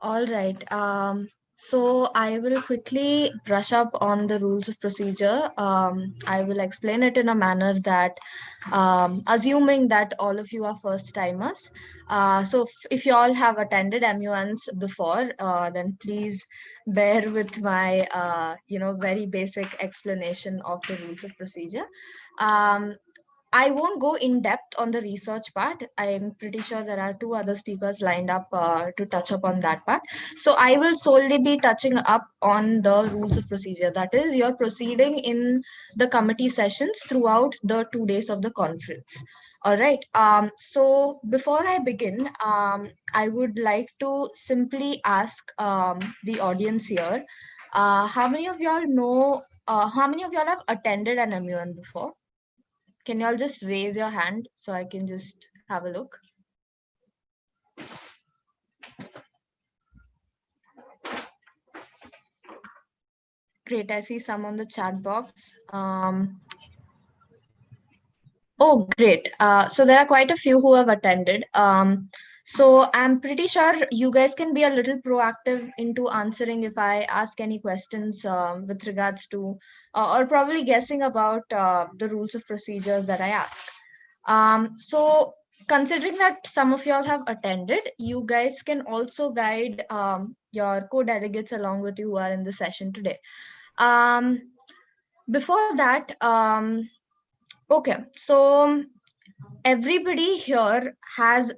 All right. So I will quickly brush up on the rules of procedure. I will explain it in a manner that, assuming that all of you are first timers. So if you all have attended MUNs before, then please bear with my, very basic explanation of the rules of procedure. Um, I won't go in depth on the research part. I'm pretty sure there are two other speakers lined up to touch upon that part. So I will solely be touching up on the rules of procedure. That is, you're proceeding in the committee sessions throughout the 2 days of the conference. All right. So before I begin, I would like to simply ask the audience here, how many of y'all know, how many of y'all have attended an MUN before? Can y'all just raise your hand so I can just have a look? Great, I see some on the chat box. Oh, great. So there are quite a few who have attended. So I'm pretty sure you guys can be a little proactive into answering if I ask any questions with regards to, or probably guessing about the rules of procedures that I ask. So considering that some of y'all have attended, you guys can also guide your co-delegates along with you who are in the session today. Um, Before that, okay, so everybody here has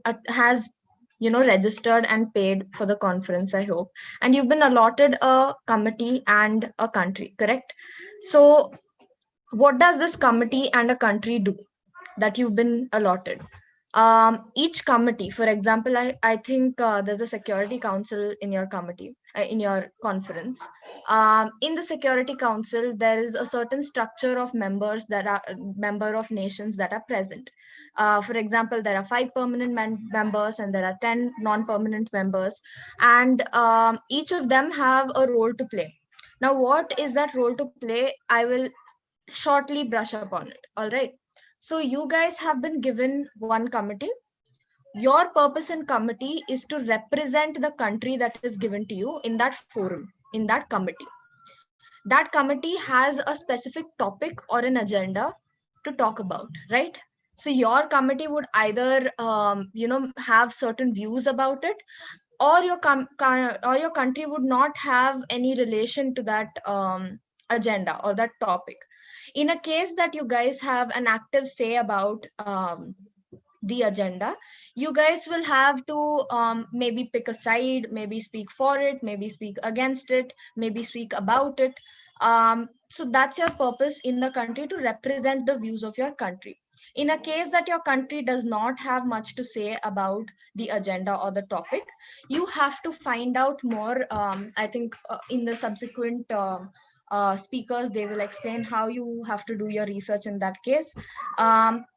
registered and paid for the conference, I hope, and you've been allotted a committee and a country, correct? So what does this committee and a country do that you've been allotted? Each committee, for example, I think there's a security council in your committee, in your conference. In the security council, there is a certain structure of members that are member of nations that are present. For example, there are 5 permanent members and there are 10 non-permanent members, and each of them have a role to play. Now, what is that role to play? I will shortly brush up on it. All right. So you guys have been given one committee. Your purpose in committee is to represent the country that is given to you in that forum, in that committee. That committee has a specific topic or an agenda to talk about, right? So your committee would either have certain views about it, or or your country would not have any relation to that agenda or that topic. In a case that you guys have an active say about the agenda, you guys will have to maybe pick a side, maybe speak for it, maybe speak against it, maybe speak about it. So that's your purpose in the country, to represent the views of your country. In a case that your country does not have much to say about the agenda or the topic, you have to find out more. I think in the subsequent speakers, they will explain how you have to do your research in that case.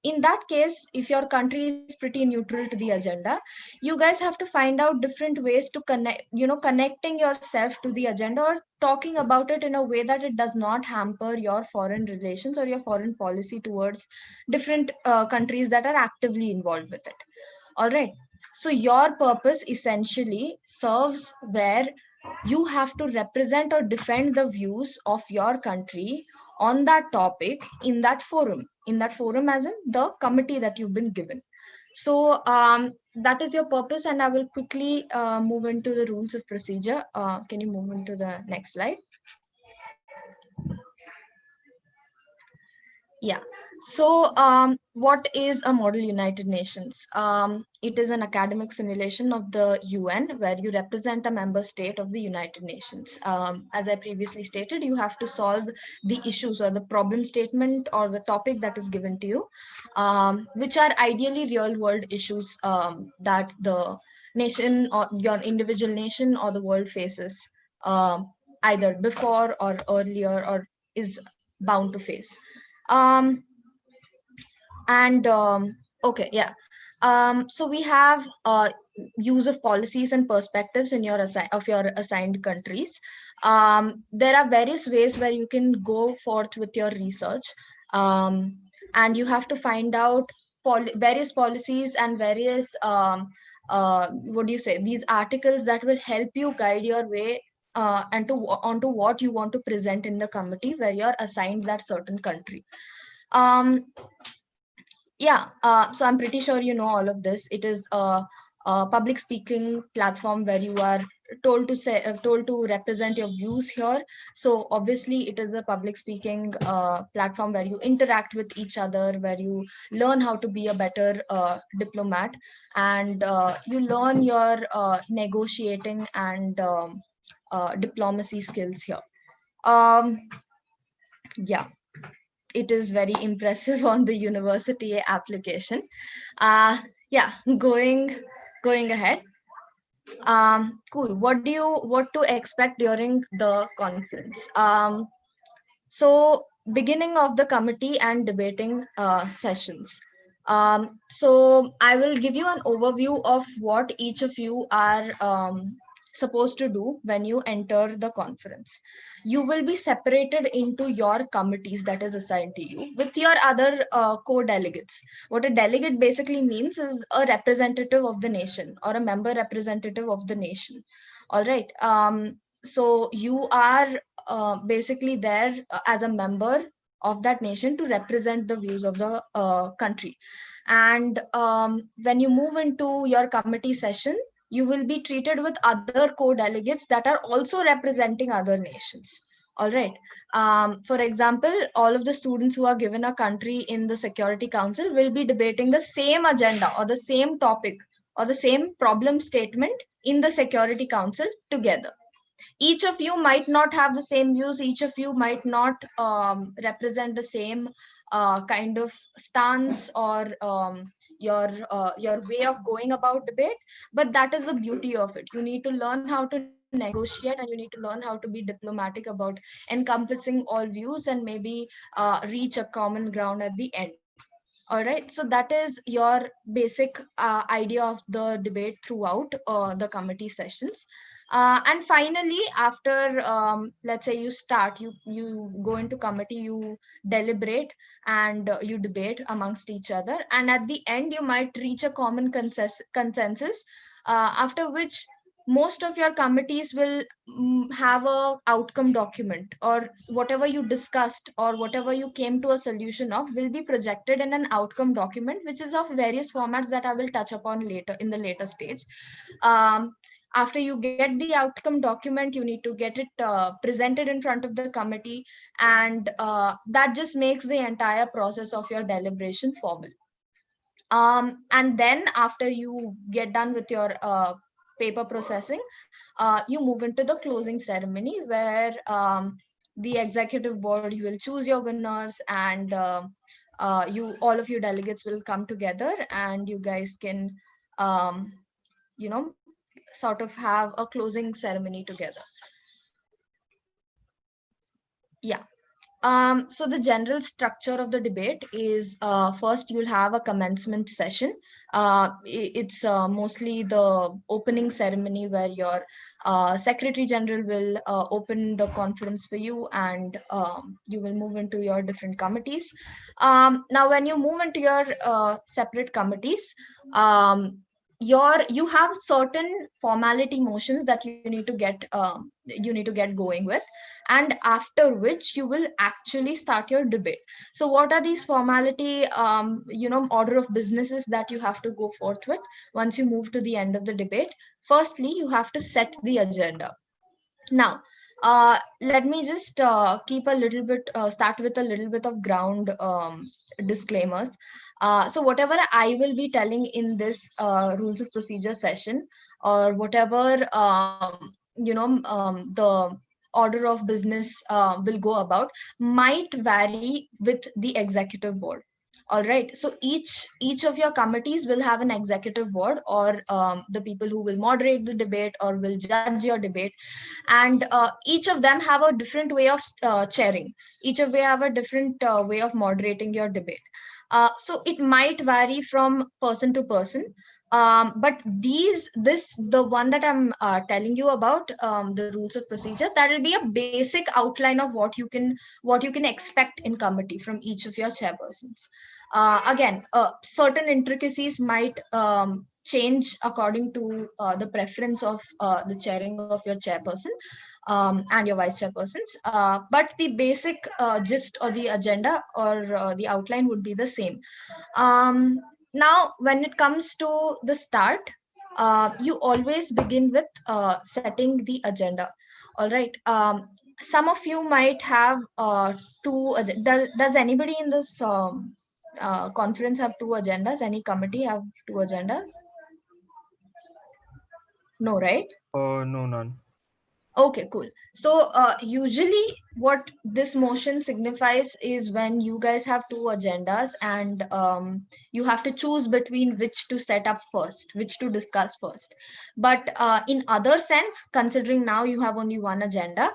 In that case, if your country is pretty neutral to the agenda, you guys have to find out different ways to connecting yourself to the agenda, or talking about it in a way that it does not hamper your foreign relations or your foreign policy towards different countries that are actively involved with it. All right. So your purpose essentially serves where you have to represent or defend the views of your country on that topic in that forum, as in the committee that you've been given. So that is your purpose, and I will quickly move into the rules of procedure. Can you move into the next slide? Yeah. So, what is a Model United Nations? It is an academic simulation of the UN where you represent a member state of the United Nations. As I previously stated, you have to solve the issues or the problem statement or the topic that is given to you, which are ideally real world issues that the nation or your individual nation or the world faces, either before or earlier, or is bound to face. um and okay, yeah. So we have use of policies and perspectives in your assigned countries. There are various ways where you can go forth with your research, and you have to find out various policies and various what do you say, these articles that will help you guide your way and onto what you want to present in the committee where you're assigned that certain country. um, yeah, so I'm pretty sure you know all of this. It is a public speaking platform where you are told to represent your views here. So obviously, it is a public speaking platform where you interact with each other, where you learn how to be a better diplomat, and you learn your negotiating and diplomacy skills here. Um, yeah, it is very impressive on the university application. Uh, yeah, going ahead. Cool. What to expect during the conference? So beginning of the committee and debating sessions. So I will give you an overview of what each of you are supposed to do when you enter the conference. You will be separated into your committees that is assigned to you with your other co-delegates. What a delegate basically means is a representative of the nation or a member representative of the nation. All right. So you are basically there as a member of that nation to represent the views of the country. And when you move into your committee session, you will be treated with other co-delegates that are also representing other nations. All right. For example, all of the students who are given a country in the Security Council will be debating the same agenda or the same topic or the same problem statement in the Security Council together. Each of you might not have the same views, each of you might not represent the same kind of stance or your way of going about debate, but that is the beauty of it. You need to learn how to negotiate, and you need to learn how to be diplomatic about encompassing all views and maybe reach a common ground at the end. All right, so that is your basic idea of the debate throughout the committee sessions. And finally, after let's say you start, you go into committee, you deliberate, and you debate amongst each other, and at the end you might reach a common consensus, after which most of your committees will have a outcome document, or whatever you discussed or whatever you came to a solution of will be projected in an outcome document, which is of various formats that I will touch upon later in the later stage. um, After you get the outcome document, you need to get it presented in front of the committee, and that just makes the entire process of your deliberation formal. And then after you get done with your paper processing, you move into the closing ceremony where the executive board, you will choose your winners, and you all of you delegates will come together, and you guys can um, you know sort of have a closing ceremony together. Yeah. So the general structure of the debate is, first you'll have a commencement session. It's mostly the opening ceremony where your Secretary General will open the conference for you, and you will move into your different committees. Now, when you move into your separate committees, you have certain formality motions that you need to get going with, and after which you will actually start your debate. So what are these formality order of businesses that you have to go forth with once you move to the end of the debate? Firstly, you have to set the agenda. Now, let me just start with a little bit of ground disclaimers. So whatever I will be telling in this rules of procedure session, or whatever the order of business will go about, might vary with the executive board. All right, so each of your committees will have an executive board, or the people who will moderate the debate or will judge your debate, and each of them have a different way of chairing. Each of them have a different way of moderating your debate. So it might vary from person to person. But the one that I'm telling you about, the rules of procedure, that will be a basic outline of what you can expect in committee from each of your chairpersons. Again, certain intricacies might change according to the preference of the chairing of your chairperson and your vice chairpersons. But the basic gist or the agenda or the outline would be the same. Now, when it comes to the start, you always begin with setting the agenda. All right. Some of you might have two. Does anybody in this conference have two agendas? Any committee have two agendas? No, right? No, none. Okay, cool. So, usually what this motion signifies is when you guys have two agendas and you have to choose between which to set up first, which to discuss first. But in other sense, considering now you have only one agenda,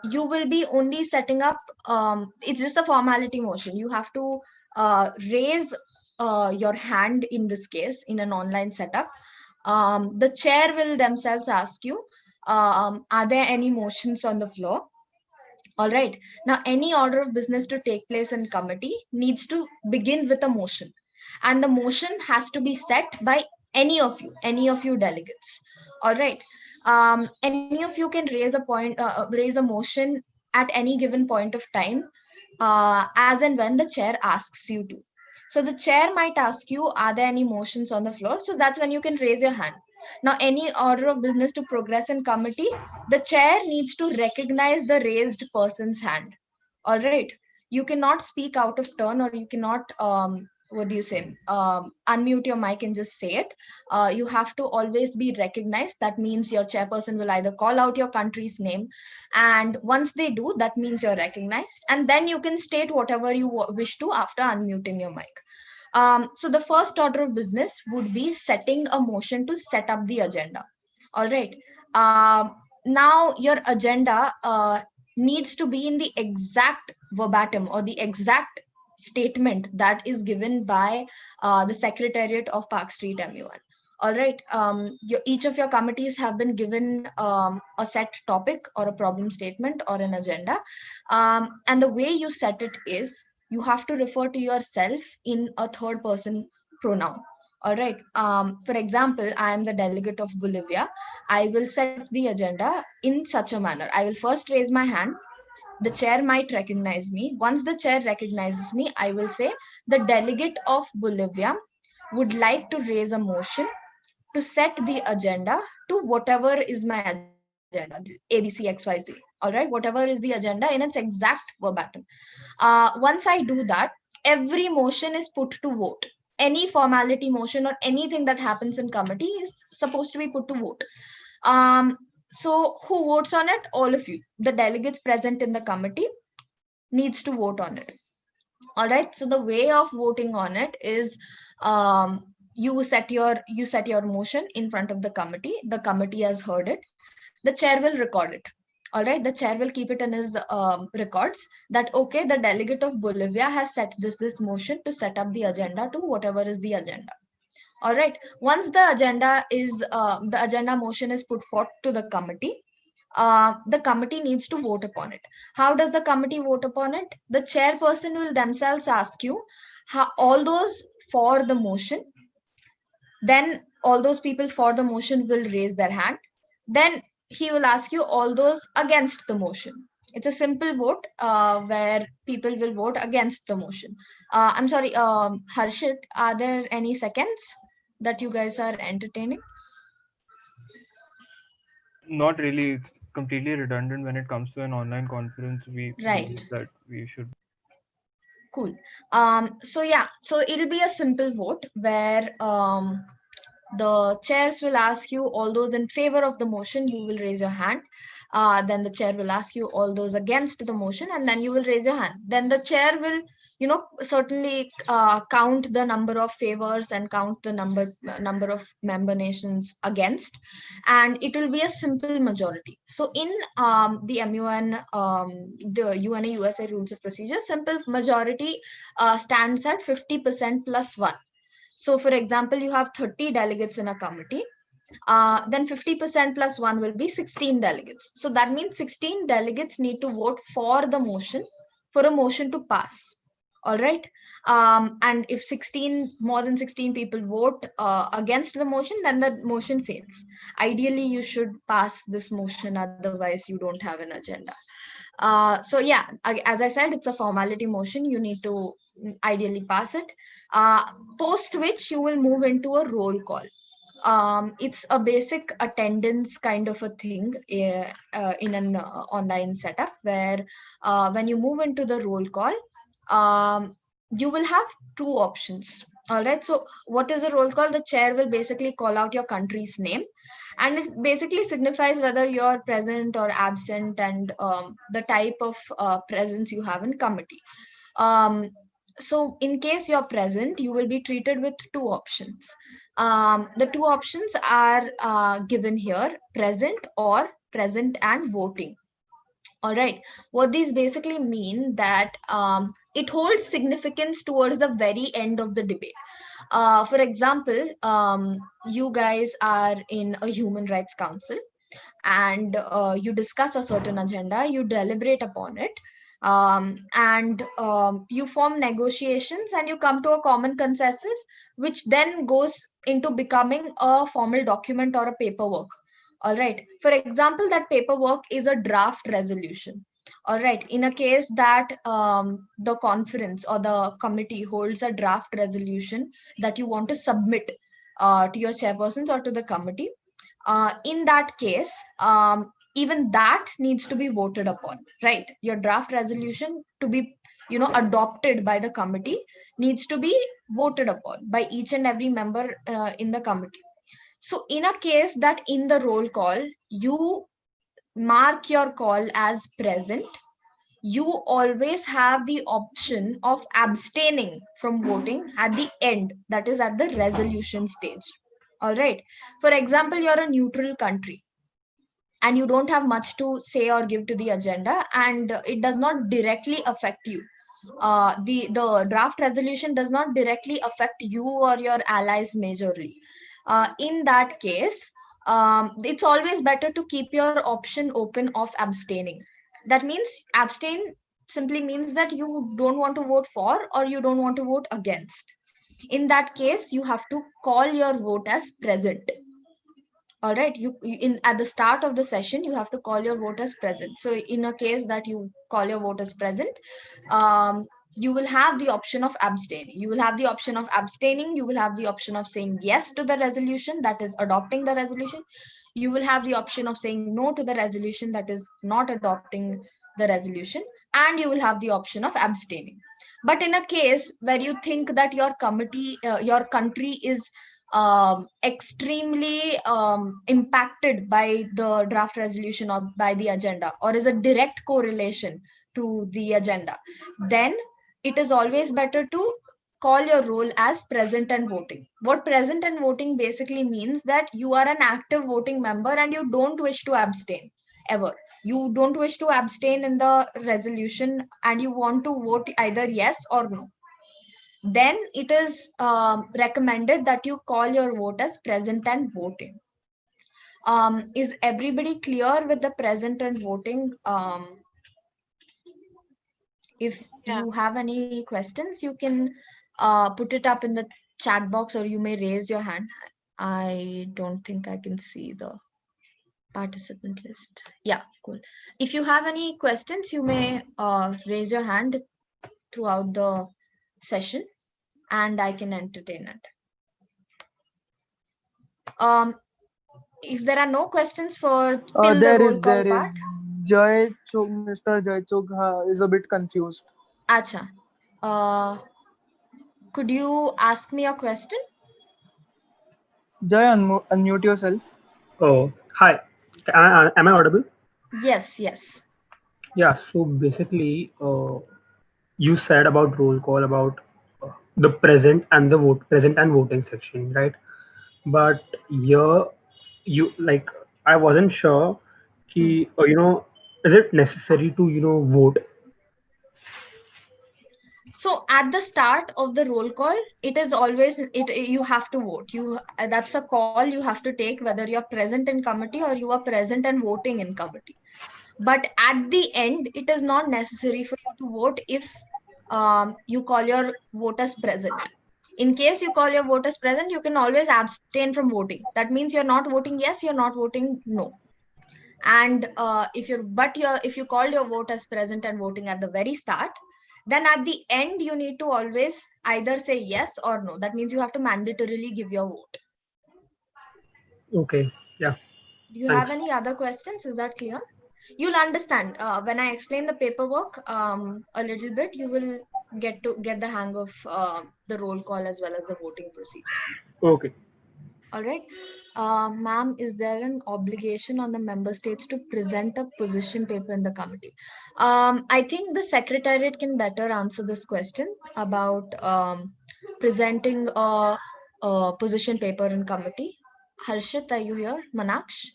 you will be only setting up, it's just a formality motion. You have to raise your hand in this case in an online setup. The chair will themselves ask you, are there any motions on the floor? All right. Now, any order of business to take place in committee needs to begin with a motion. And the motion has to be set by any of you delegates. All right. Any of you can raise a motion at any given point of time, as and when the chair asks you to. So the chair might ask you, are there any motions on the floor? So that's when you can raise your hand. Now, any order of business to progress in committee, the chair needs to recognize the raised person's hand. All right. You cannot speak out of turn, or you cannot, what do you say, unmute your mic and just say it. You have to always be recognized. That means your chairperson will either call out your country's name, and once they do, that means you're recognized. And then you can state whatever you wish to after unmuting your mic. So the first order of business would be setting a motion to set up the agenda. All right. Now your agenda needs to be in the exact verbatim or the exact statement that is given by the Secretariat of Park Street MUN. All right. Each of your committees have been given a set topic or a problem statement or an agenda. And the way you set it is you have to refer to yourself in a third person pronoun. All right. For example, I am the delegate of Bolivia. I will set the agenda in such a manner. I will first raise my hand. The chair might recognize me. Once the chair recognizes me, I will say, the delegate of Bolivia would like to raise a motion to set the agenda to whatever is my agenda, ABCXYZ. All right, whatever is the agenda in its exact verbatim. Once I do that, every motion is put to vote. Any formality motion or anything that happens in committee is supposed to be put to vote. So who votes on it? All of you. The delegates present in the committee needs to vote on it. All right. So the way of voting on it is, you set your motion in front of the committee. The committee has heard it. The chair will record it. All right. The chair will keep it in his records that, okay, the delegate of Bolivia has set this motion to set up the agenda to whatever is the agenda. All right. Once the agenda motion is put forth to the committee needs to vote upon it. How does the committee vote upon it? The chairperson will themselves ask you how, all those for the motion. Then all those people for the motion will raise their hand. Then he will ask you all those against the motion. It's a simple vote where people will vote against the motion. I'm sorry, Harshit, are there any seconds that you guys are entertaining? Not really. It's completely redundant when it comes to an online conference. We Right. believe that we should. Cool. So yeah, so it'll be a simple vote where the chairs will ask you all those in favor of the motion, you will raise your hand. Then the chair will ask you all those against the motion, and then you will raise your hand. Then the chair will, certainly count the number of favors and count the number of member nations against, and it will be a simple majority. So in the MUN, the UNA USA rules of procedure, simple majority stands at 50% plus one. So, for example, you have 30 delegates in a committee, then 50% plus one will be 16 delegates. So that means 16 delegates need to vote for the motion for a motion to pass. All right. And if more than 16 people vote against the motion, then the motion fails. Ideally, you should pass this motion, otherwise you don't have an agenda. So yeah, as I said, it's a formality motion. You need to ideally pass it. Uh, Post which you will move into a roll call. It's a basic attendance kind of a thing in an online setup where when you move into the roll call, um, you will have two options. All right. So, what is a roll call? The chair will basically call out your country's name, and it basically signifies whether you're present or absent and the type of presence you have in committee. um, so in case you're present, you will be treated with two options. The two options are given here: present or present and voting. All right. What these basically mean that it holds significance towards the very end of the debate. For example, you guys are in a human rights council, and you discuss a certain agenda, you deliberate upon it, and you form negotiations and you come to a common consensus, which then goes into becoming a formal document or a paperwork. All right. For example, that paperwork is a draft resolution. All right. In a case that the conference or the committee holds a draft resolution that you want to submit to your chairpersons or to the committee, in that case, even that needs to be voted upon, right? Your draft resolution to be, adopted by the committee needs to be voted upon by each and every member in the committee. So, in a case that in the roll call you mark your call as present, you always have the option of abstaining from voting at the end, that is at the resolution stage. All right. For example, you're a neutral country and you don't have much to say or give to the agenda, and it does not directly affect you. The draft resolution does not directly affect you or your allies majorly. In that case, it's always better to keep your option open of abstaining. That means abstain simply means that you don't want to vote for or you don't want to vote against. In that case, you have to call your vote as present. All right, you in at the start of the session you have to call your vote as present. So in a case that you call your vote as present, you will have the option of abstaining. You will have the option of abstaining. You will have the option of saying yes to the resolution, that is adopting the resolution. You will have the option of saying no to the resolution, that is not adopting the resolution. And you will have the option of abstaining. But in a case where you think that your committee, your country is extremely impacted by the draft resolution or by the agenda, or is a direct correlation to the agenda, then it is always better to call your role as present and voting. What present and voting basically means that you are an active voting member and you don't wish to abstain ever. You don't wish to abstain in the resolution and you want to vote either yes or no. Then it is recommended that you call your vote as present and voting. Is everybody clear with the present and voting? If Yeah. you have any questions, you can put it up in the chat box or you may raise your hand. I don't think I can see the participant list. Yeah, cool. If you have any questions, you may raise your hand throughout the session and I can entertain it. Um, if there are no questions for till the There roll is, call there part, is. Jai Chog, Mr. Jai Chog is a bit confused. acha, uh, could you ask me a question? Jai, unmute yourself. Oh, hi. Am I audible? Yes, yes. Yeah. So basically, you said about roll call about the present and voting section, right? But here, you like I wasn't sure. Hmm. Is it necessary to vote? So at the start of the roll call, it is always you have to vote. That's a call you have to take whether you're present in committee or you are present and voting in committee. But at the end, it is not necessary for you to vote if you call your vote as present. In case you call your vote as present, you can always abstain from voting. That means you're not voting yes, you're not voting no. And if you called your vote as present and voting at the very start, then at the end you need to always either say yes or no. That means you have to mandatorily give your vote. Okay. Yeah. Do you Thanks. have any other questions? Is that clear? You'll understand when I explain the paperwork a little bit. You will get the hang of the roll call as well as the voting procedure. Okay. All right. Ma'am, is there an obligation on the member states to present a position paper in the committee? I think the secretariat can better answer this question about presenting a position paper in committee. Harshit, are you here? Manaksh?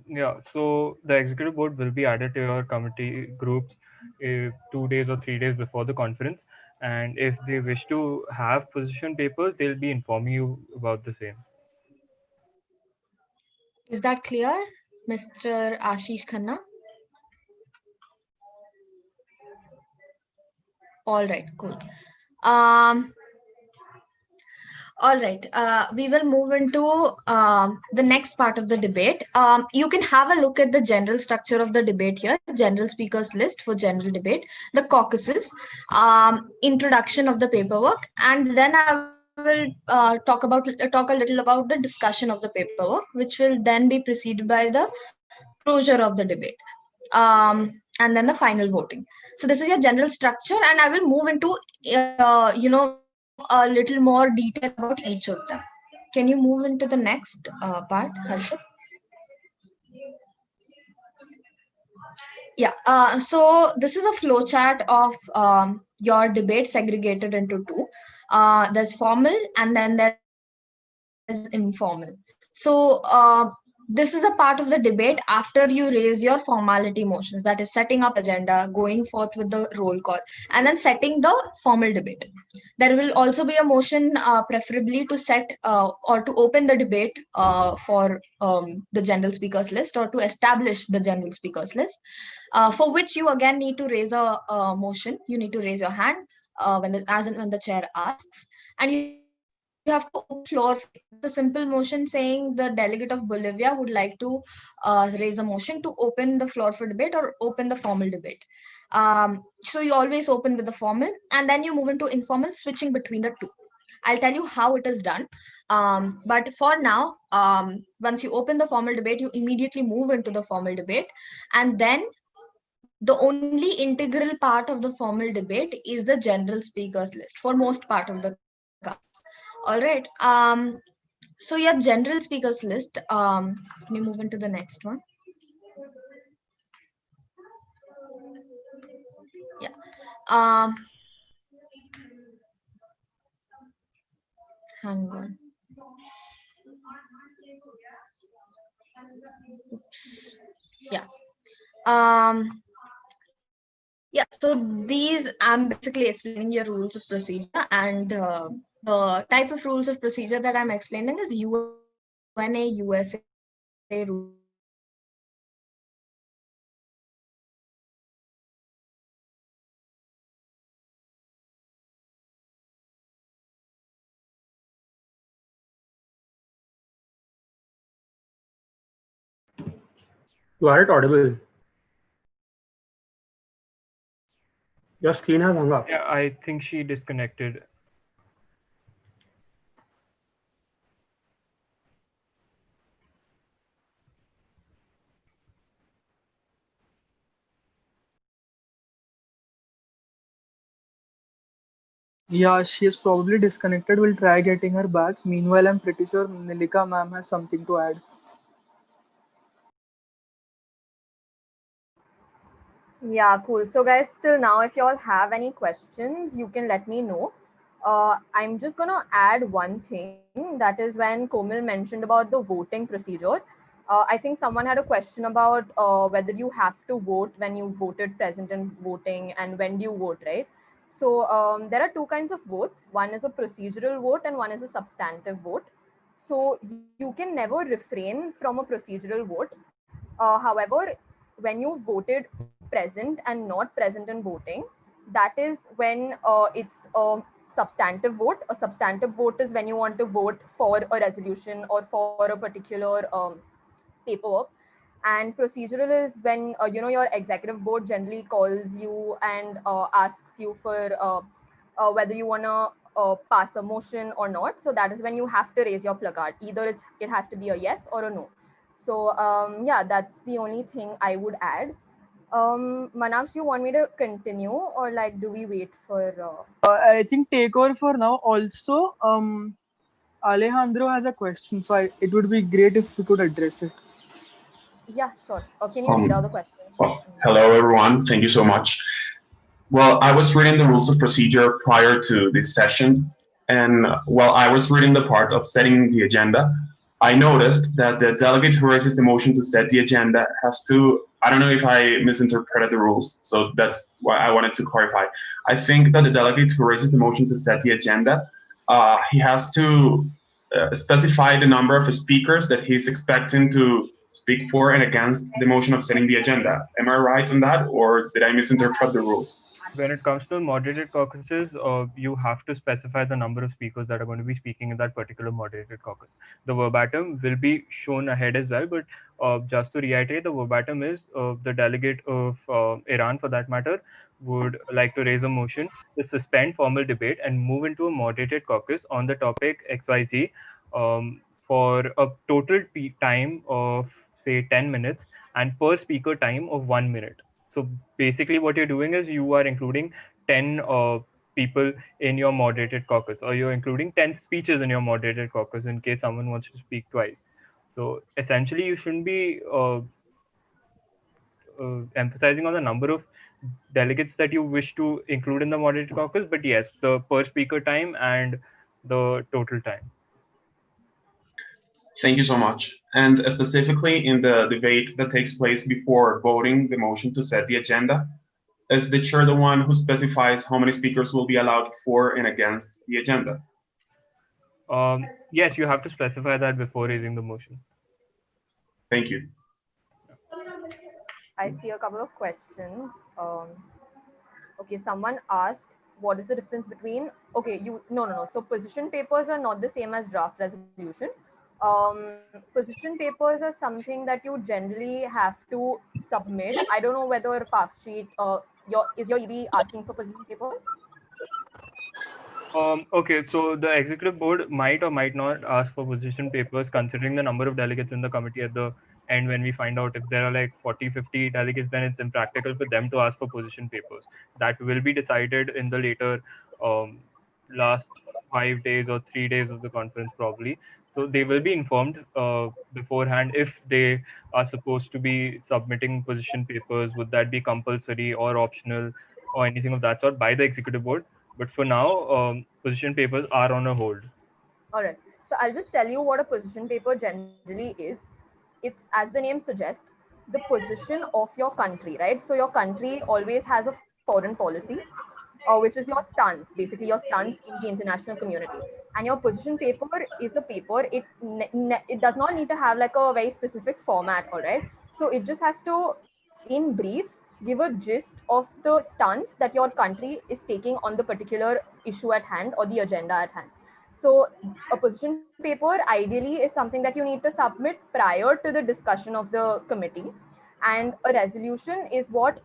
Yeah, so the executive board will be added to your committee groups 2 days or 3 days before the conference. And if they wish to have position papers, they'll be informing you about the same. Is that clear, Mr. Ashish Khanna? All right, cool. Um, All right, we will move into the next part of the debate. You can have a look at the general structure of the debate here, general speakers list for general debate, the caucuses, introduction of the paperwork, and then I will talk a little about the discussion of the paperwork, which will then be preceded by the closure of the debate, and then the final voting. So this is your general structure, and I will move into a little more detail about each of them. Can you move into the next part, Harshit? Yeah. So this is a flow chart of your debate segregated into two. There's formal and then there's informal. So this is a part of the debate after you raise your formality motions, that is setting up agenda, going forth with the roll call, and then setting the formal debate. There will also be a motion, preferably to set or to open the debate for the general speakers list, or to establish the general speakers list, for which you again need to raise a motion. You need to raise your hand when the chair asks, and you have to open the floor. It's a simple motion saying the delegate of Bolivia would like to raise a motion to open the floor for debate or open the formal debate. So you always open with the formal, and then you move into informal, switching between the two. I'll tell you how it is done. But for now, once you open the formal debate, you immediately move into the formal debate. And then the only integral part of the formal debate is the general speakers list for most part of the countries. All right. So your general speakers list, can you move into the next one? Yeah. Um, Hang on. Oops. Yeah. Yeah, so these, I'm basically explaining your rules of procedure, and the type of rules of procedure that I'm explaining is UNA USA rules of procedure. You aren't audible. Your screen has hung up. Yeah, I think she disconnected. Yeah, she is probably disconnected. We'll try getting her back. Meanwhile, I'm pretty sure Nilika ma'am has something to add. Yeah, cool. So, guys, till now, if you all have any questions, you can let me know. I'm just going to add one thing, that is when Komal mentioned about the voting procedure. I think someone had a question about whether you have to vote when you voted present in voting and when do you vote, right? So, there are two kinds of votes. One is a procedural vote and one is a substantive vote. So, you can never refrain from a procedural vote. However, when you voted present and not present in voting, That is when it's a substantive vote. A substantive vote is when you want to vote for a resolution or for a particular paperwork. And procedural is when your executive board generally calls you and asks you for whether you want to pass a motion or not. So that is when you have to raise your placard. Either it has to be a yes or a no. So yeah, that's the only thing I would add. Manaksh, do you want me to continue, or like do we wait for I think take over for now. Also, Alejandro has a question, so it would be great if we could address it. yeah, sure. Can you read out the Um, question? well, hello everyone. Thank you so much. Well, I was reading the rules of procedure prior to this session, and while I was reading the part of setting the agenda, I noticed that the delegate who raises the motion to set the agenda has to. I don't know if I misinterpreted the rules, so that's why I wanted to clarify. I think that the delegate who raises the motion to set the agenda, he has to specify the number of speakers that he's expecting to speak for and against the motion of setting the agenda. Am I right on that, or did I misinterpret the rules? When it comes to moderated caucuses, you have to specify the number of speakers that are going to be speaking in that particular moderated caucus. The verbatim will be shown ahead as well, but just to reiterate, the verbatim is the delegate of Iran, for that matter, would like to raise a motion to suspend formal debate and move into a moderated caucus on the topic XYZ for a total time of, say, 10 minutes and per speaker time of 1 minute. So basically, what you're doing is you are including 10 people in your moderated caucus, or you're including 10 speeches in your moderated caucus in case someone wants to speak twice. So essentially, you shouldn't be emphasizing on the number of delegates that you wish to include in the moderated caucus, but yes, the per speaker time and the total time. Thank you so much. And specifically in the debate that takes place before voting the motion to set the agenda, is the chair the one who specifies how many speakers will be allowed for and against the agenda? Yes, you have to specify that before raising the motion. Thank you. I see a couple of questions. Okay, someone asked what is the difference between, okay, you no no no. So position papers are not the same as draft resolution. Position papers are something that you generally have to submit. I don't know whether Park Street your EB asking for position papers. Okay, so the executive board might or might not ask for position papers considering the number of delegates in the committee at the end. When we find out if there are like 40, 50 delegates, then it's impractical for them to ask for position papers. That will be decided in the later um, last 5 days or 3 days of the conference, probably. So they will be informed beforehand if they are supposed to be submitting position papers. Would that be compulsory or optional or anything of that sort by the executive board? But for now, position papers are on a hold. All right. So I'll just tell you what a position paper generally is. It's, as the name suggests, the position of your country, right? So your country always has a foreign policy, which is your stance, basically your stance in the international community. And your position paper is a paper. It does not need to have like a very specific format, all right? So it just has to, in brief, give a gist of the stance that your country is taking on the particular issue at hand or the agenda at hand. So a position paper ideally is something that you need to submit prior to the discussion of the committee, and a resolution is what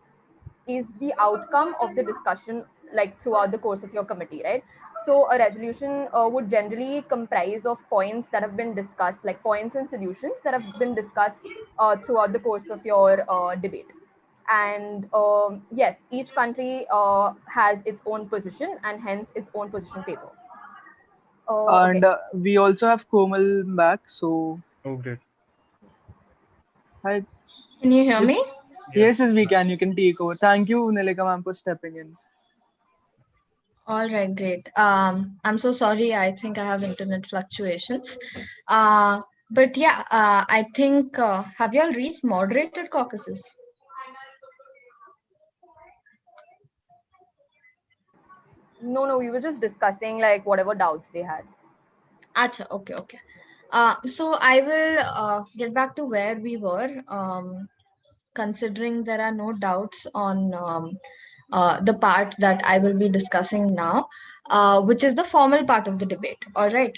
is the outcome of the discussion like throughout the course of your committee, right? So a resolution would generally comprise of points that have been discussed, like points and solutions that have been discussed throughout the course of your debate. And yes, each country has its own position and hence its own position paper. And Okay. we also have Komal back. So, Oh, great. hi. Can you hear Just, me? Yes. yes, we can. You can take over. Thank you, Nilika ma'am, for stepping in. All right, great. I'm so sorry. I think I have internet fluctuations. Uh, but yeah, I think have you all reached moderated caucuses? No, no, we were just discussing like whatever doubts they had. Acha, okay, okay. So I will get back to where we were. Considering there are no doubts on the part that I will be discussing now, which is the formal part of the debate. All right.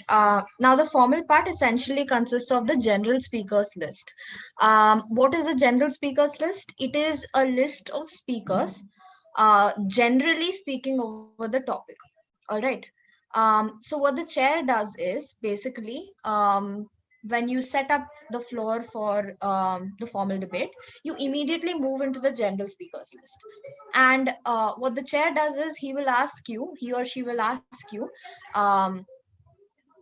Now, the formal part essentially consists of the general speakers list. What is the general speakers list? It is a list of speakers generally speaking over the topic. All right. So what the chair does is basically, when you set up the floor for the formal debate, you immediately move into the general speakers list. And what the chair does is he or she will ask you, um,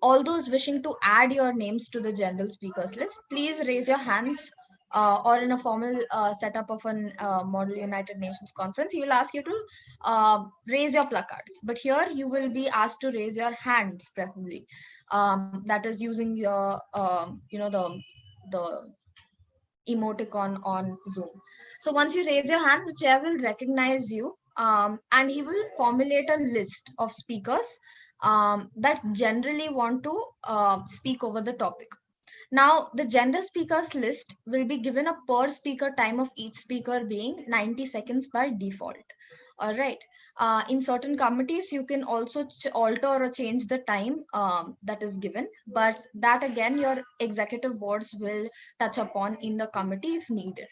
all those wishing to add your names to the general speakers list, please raise your hands. Or in a formal setup of an Model United Nations conference, he will ask you to raise your placards. But here you will be asked to raise your hands, preferably. That is using your, the emoticon on Zoom. So once you raise your hands, the chair will recognize you, and he will formulate a list of speakers that generally want to speak over the topic. Now, the general speakers list will be given a per speaker time of each speaker being 90 seconds by default. All right. In certain committees, you can also alter or change the time that is given, but that again, your executive boards will touch upon in the committee if needed.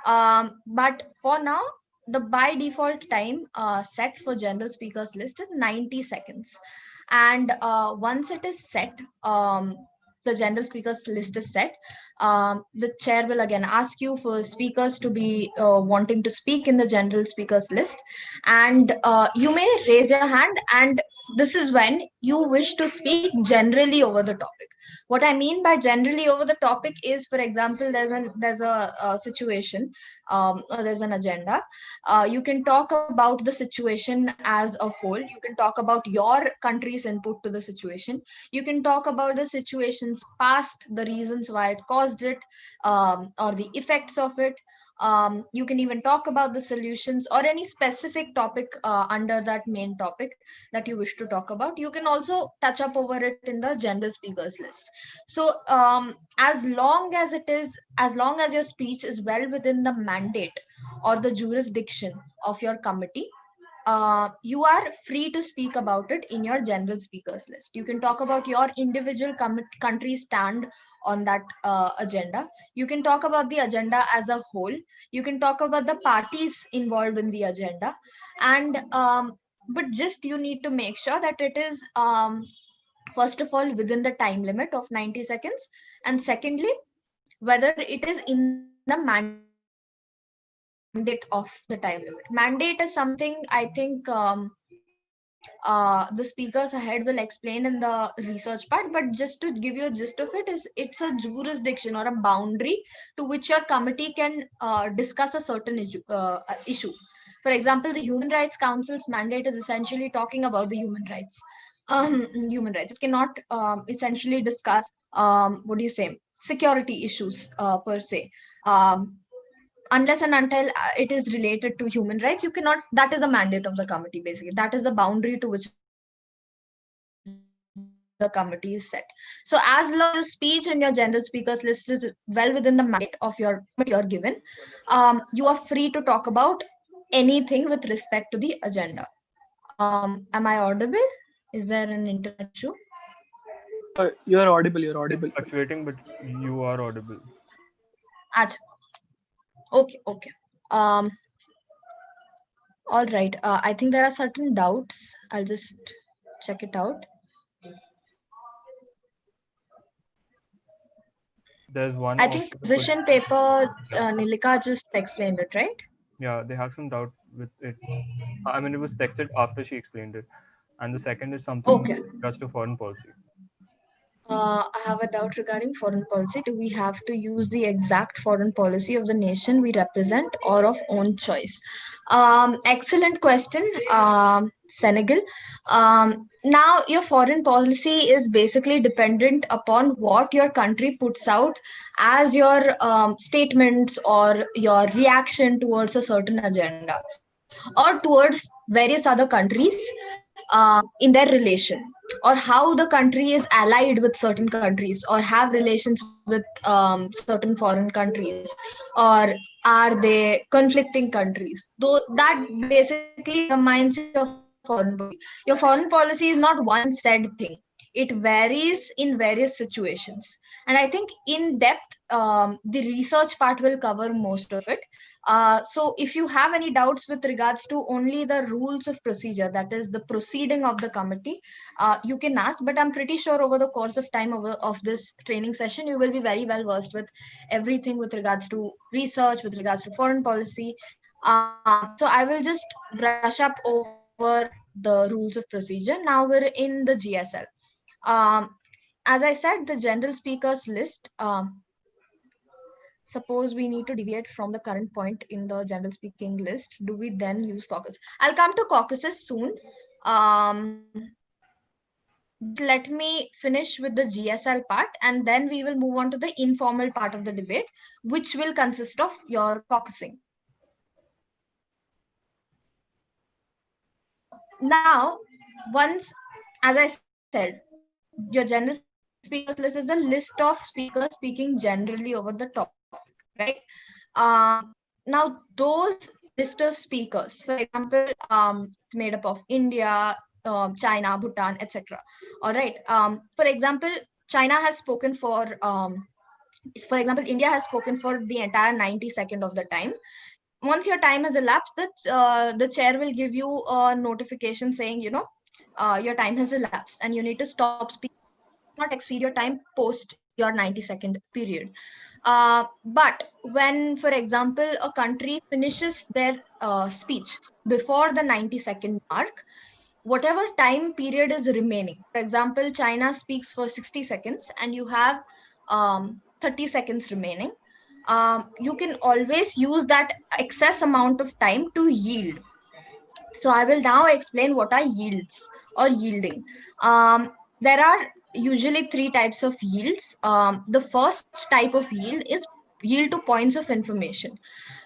But for now, the by default time set for general speakers list is 90 seconds. And once it is set, the general speakers list is set, the chair will again ask you for speakers to be wanting to speak in the general speakers list. And you may raise your hand, and this is when you wish to speak generally over the topic. What I mean by generally over the topic is, for example, there's a situation, or there's an agenda. You can talk about the situation as a whole. You can talk about your country's input to the situation. You can talk about the situations past, the reasons why it caused it, or the effects of it. You can even talk about the solutions or any specific topic under that main topic that you wish to talk about. You can also touch up over it in the general speakers list. So as long as your speech is well within the mandate or the jurisdiction of your committee, you are free to speak about it in your general speakers list. You can talk about your individual country stand on that agenda. You can talk about the agenda as a whole. You can talk about the parties involved in the agenda. And but just you need to make sure that it is, first of all, within the time limit of 90 seconds, and secondly, whether it is in the mandate of the time limit. Mandate is something, I think, the speakers ahead will explain in the research part, but just to give you a gist of it, is it's a jurisdiction or a boundary to which your committee can discuss a certain issue. For example, the Human Rights Council's mandate is essentially talking about the human rights. It cannot essentially discuss, what do you say, security issues per se. Unless and until it is related to human rights, you cannot. That is the mandate of the committee. Basically, that is the boundary to which the committee is set. So as long as your speech in your general speakers list is well within the mandate of your committee you're given, you are free to talk about anything with respect to the agenda. Am I audible? Is there an internet issue? You're audible. You're It's audible. fluctuating, but you are audible. Acha. Okay. um all right, I think there are certain doubts. I'll just check it out. There's one I of think the position paper, Nilika just explained it, right? yeah, they have some doubt with it. I mean, it was texted after she explained it. And the second is something Okay. just to foreign policy. I have a doubt regarding foreign policy. Do we have to use the exact foreign policy of the nation we represent or of own choice? Excellent question, Senegal. Now, your foreign policy is basically dependent upon what your country puts out as your statements or your reaction towards a certain agenda or towards various other countries in their relation, or how the country is allied with certain countries or have relations with certain foreign countries, or are they conflicting countries. Though that basically determines your foreign policy. Your foreign policy is not one said thing. It varies in various situations. And I think in depth, the research part will cover most of it. So if you have any doubts with regards to only the rules of procedure, that is the proceeding of the committee, you can ask. But I'm pretty sure over the course of time of this training session, you will be very well versed with everything with regards to research, with regards to foreign policy. So I will just brush up over the rules of procedure. Now we're in the GSL. Um, as I said, the general speakers list. Suppose we need to deviate from the current point in the general speaking list. Do we then use caucus? I'll come to caucuses soon. Just let me finish with the GSL part, and then we will move on to the informal part of the debate, which will consist of your caucusing. Now, once, as I said, your general speakers list is a list of speakers speaking generally over the topic, right? Now, those list of speakers, for example, it's made up of India, China, Bhutan, etc. All right. For example, China has spoken for example, India has spoken for the entire 90 seconds of the time. Once your time has elapsed, the chair will give you a notification saying, your time has elapsed and you need to stop speaking. You cannot exceed your time post your 90-second period. But when, for example, a country finishes their speech before the 90-second mark, whatever time period is remaining, for example, China speaks for 60 seconds and you have 30 seconds remaining, you can always use that excess amount of time to yield. So I will now explain what are yields or yielding. There are usually three types of yields. The first type of yield is yield to points of information.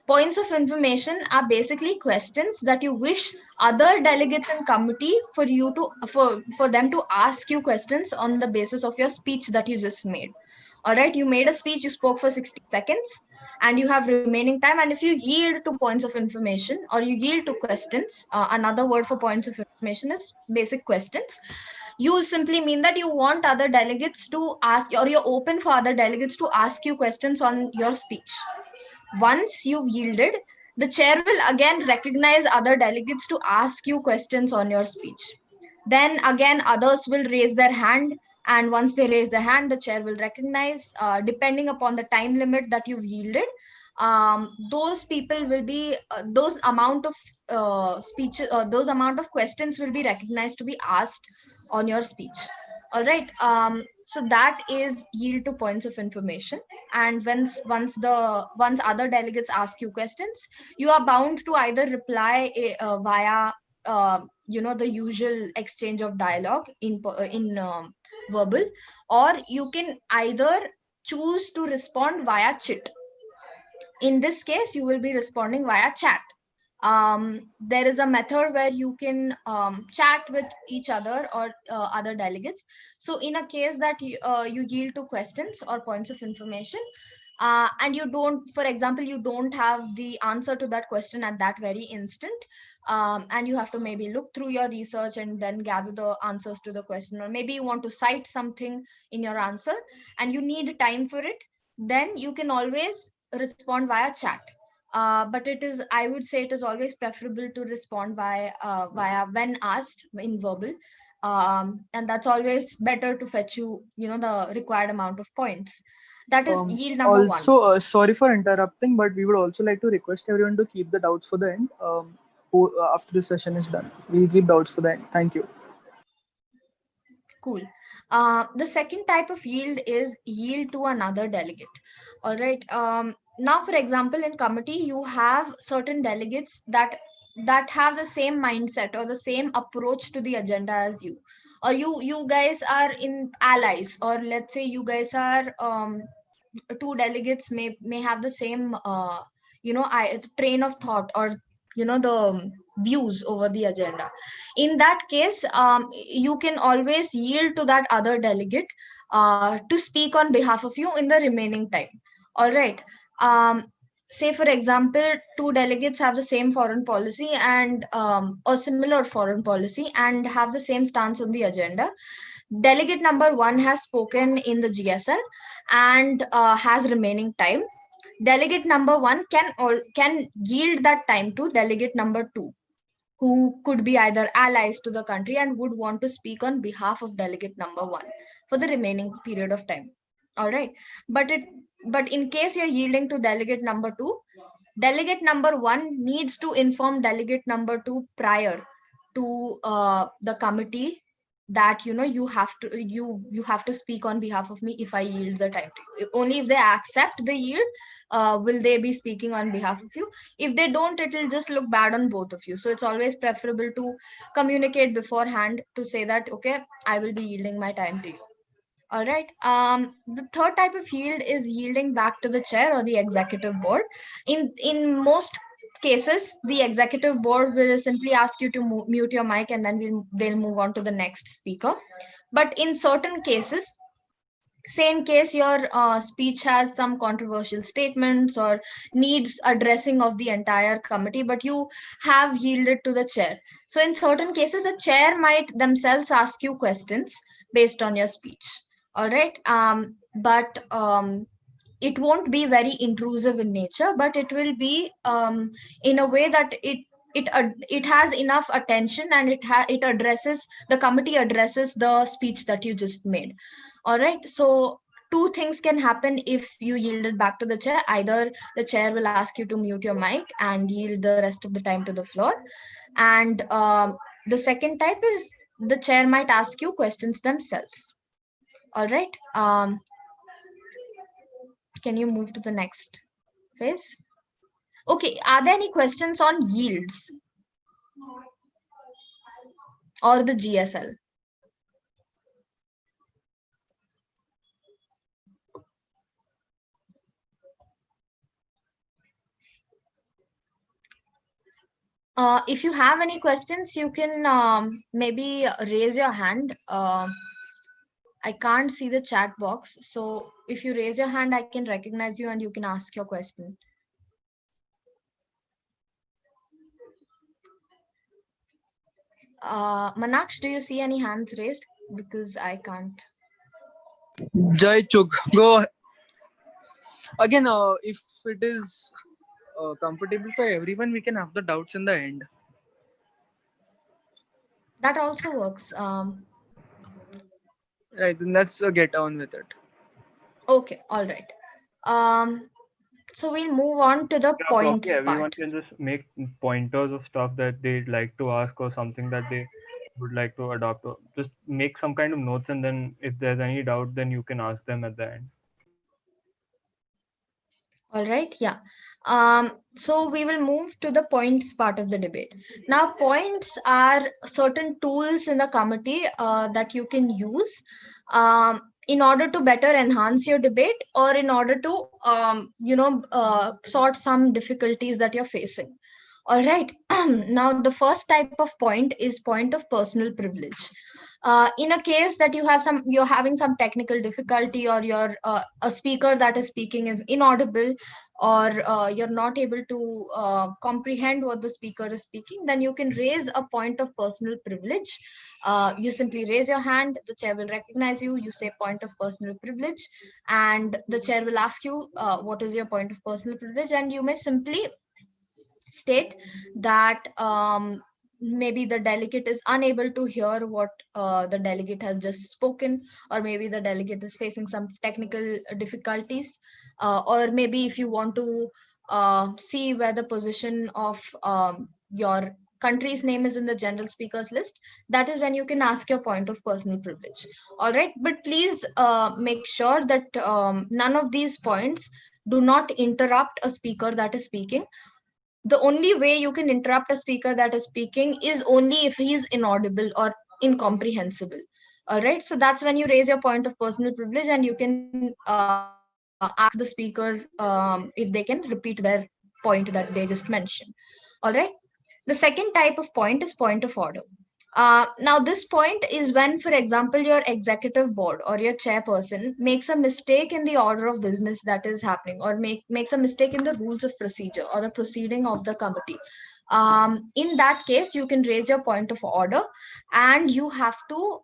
Points of information are basically questions that you wish other delegates in committee for them to ask you questions on the basis of your speech that you just made. All right, you made a speech, you spoke for 60 seconds, and you have remaining time. And if you yield to points of information or you yield to questions, another word for points of information is basic questions. You simply mean that you want other delegates to ask, or you're open for other delegates to ask you questions on your speech. Once you've yielded, the chair will again recognize other delegates to ask you questions on your speech. Then again, others will raise their hand, and once they raise their hand, the chair will recognize, depending upon the time limit that you've yielded. Those people will be those amount of speech, those amount of questions will be recognized to be asked on your speech. All right. So that is yield to points of information. And once other delegates ask you questions, you are bound to either reply via the usual exchange of dialogue in verbal, or you can either choose to respond via chit. In this case, you will be responding via chat. There is a method where you can chat with each other or other delegates. So in a case that you yield to questions or points of information, and you don't, for example, you don't have the answer to that question at that very instant, and you have to maybe look through your research and then gather the answers to the question, or maybe you want to cite something in your answer and you need time for it, then you can always respond via chat. But I would say it is always preferable to respond via when asked in verbal. And that's always better to fetch the required amount of points. That is yield number one. Also, sorry for interrupting, but we would also like to request everyone to keep the doubts for the end. After this session is done, we'll keep doubts for the end. Thank you. Cool. The second type of yield is yield to another delegate. All right. Now, for example, in committee, you have certain delegates that have the same mindset or the same approach to the agenda as you, or you guys are in allies, or let's say you guys are two delegates may have the same train of thought, or the views over the agenda. In that case, you can always yield to that other delegate to speak on behalf of you in the remaining time. All right. Say for example, two delegates have the same foreign policy and or similar foreign policy and have the same stance on the agenda. Delegate number one has spoken in the GSL and has remaining time. Delegate number one can yield that time to delegate number two, who could be either allies to the country and would want to speak on behalf of delegate number one for the remaining period of time. All right. But in case you're yielding to delegate number two, delegate number one needs to inform delegate number two prior to the committee that you have to speak on behalf of me if I yield the time to you. Only if they accept the yield will they be speaking on behalf of you. If they don't, it will just look bad on both of you. So it's always preferable to communicate beforehand to say that, okay, I will be yielding my time to you. All right. The third type of yield is yielding back to the chair or the executive board. In most cases, the executive board will simply ask you to mute your mic, and then they'll move on to the next speaker. But in certain cases, say in case your speech has some controversial statements or needs addressing of the entire committee, but you have yielded to the chair. So in certain cases, the chair might themselves ask you questions based on your speech. All right. But it won't be very intrusive in nature, but it will be in a way that it has enough attention, and it addresses, the committee addresses the speech that you just made. All right. So two things can happen if you yield it back to the chair. Either the chair will ask you to mute your mic and yield the rest of the time to the floor, and the second type is the chair might ask you questions themselves. All right. Can you move to the next phase? Okay. Are there any questions on yields or the GSL? If you have any questions, you can maybe raise your hand. I can't see the chat box. So if you raise your hand, I can recognize you and you can ask your question. Manaksh, do you see any hands raised? Because I can't. Jai Chug, go again. If it is comfortable for everyone, we can have the doubts in the end. That also works. Right, then let's get on with it. Okay, all right. So we'll move on to the Yeah, probably points everyone part. can just make pointers of stuff that they'd like to ask or something that they would like to adopt. Or just make some kind of notes, and then if there's any doubt, then you can ask them at the end. All right, yeah. So we will move to the points part of the debate. Now, points are certain tools in the committee that you can use in order to better enhance your debate, or in order to, sort some difficulties that you're facing. All right. Now, the first type of point is point of personal privilege. In a case that you're having some technical difficulty, or you're a speaker that is speaking is inaudible, or you're not able to comprehend what the speaker is speaking, then you can raise a point of personal privilege. You simply raise your hand, the chair will recognize you, you say point of personal privilege, and the chair will ask you what is your point of personal privilege, and you may simply state that maybe the delegate is unable to hear what the delegate has just spoken, or maybe the delegate is facing some technical difficulties, or maybe if you want to see where the position of your country's name is in the general speakers list, that is when you can ask your point of personal privilege. All right, but please make sure that none of these points do not interrupt a speaker that is speaking. The only way you can interrupt a speaker that is speaking is only if he is inaudible or incomprehensible. All right, so that's when you raise your point of personal privilege, and you can ask the speaker if they can repeat their point that they just mentioned. All right. The second type of point is point of order. Now, this point is when, for example, your executive board or your chairperson makes a mistake in the order of business that is happening, or makes a mistake in the rules of procedure or the proceeding of the committee. In that case, you can raise your point of order, and you have to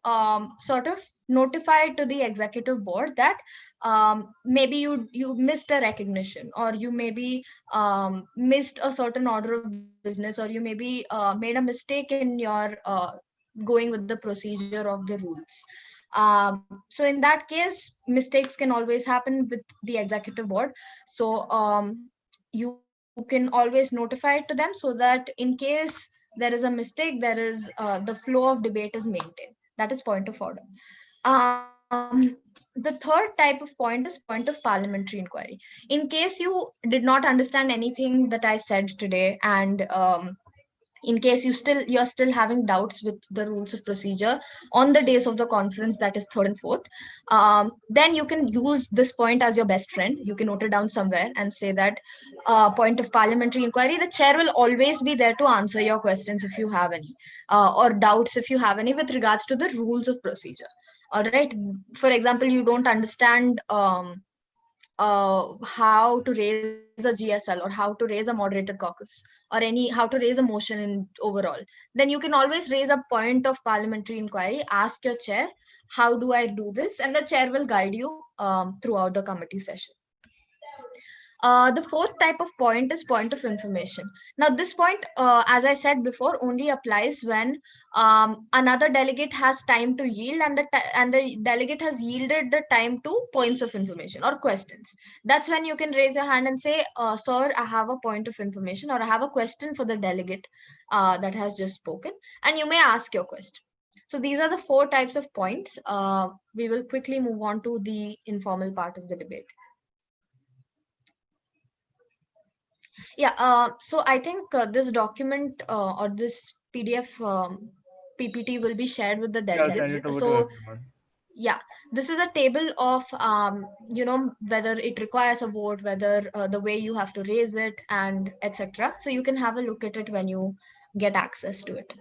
sort of notify to the executive board that maybe you missed a recognition, or you maybe missed a certain order of business, or you maybe made a mistake in your going with the procedure of the rules. So in that case, mistakes can always happen with the executive board. So you can always notify it to them, so that in case there is a mistake, there is the flow of debate is maintained. That is point of order. The third type of point is point of parliamentary inquiry. In case you did not understand anything that I said today, and in case you're still having doubts with the rules of procedure on the days of the conference, that is third and fourth, then you can use this point as your best friend. You can note it down somewhere and say that point of parliamentary inquiry, the chair will always be there to answer your questions if you have any, or doubts if you have any with regards to the rules of procedure. All right. For example, you don't understand how to raise a GSL, or how to raise a moderated caucus, or any how to raise a motion in overall, then you can always raise a point of parliamentary inquiry, ask your chair, how do I do this, and the chair will guide you throughout the committee session. The fourth type of point is point of information. Now, this point, as I said before, only applies when another delegate has time to yield, and the delegate has yielded the time to points of information or questions. That's when you can raise your hand and say, "Sir, I have a point of information, or I have a question for the delegate that has just spoken," and you may ask your question. So these are the four types of points. We will quickly move on to the informal part of the debate. Yeah, so I think this document or this PDF PPT will be shared with the Yeah, send delegates. it over to So everyone. yeah, this is a table of whether it requires a vote, whether the way you have to raise it, and etc. So you can have a look at it when you get access to it.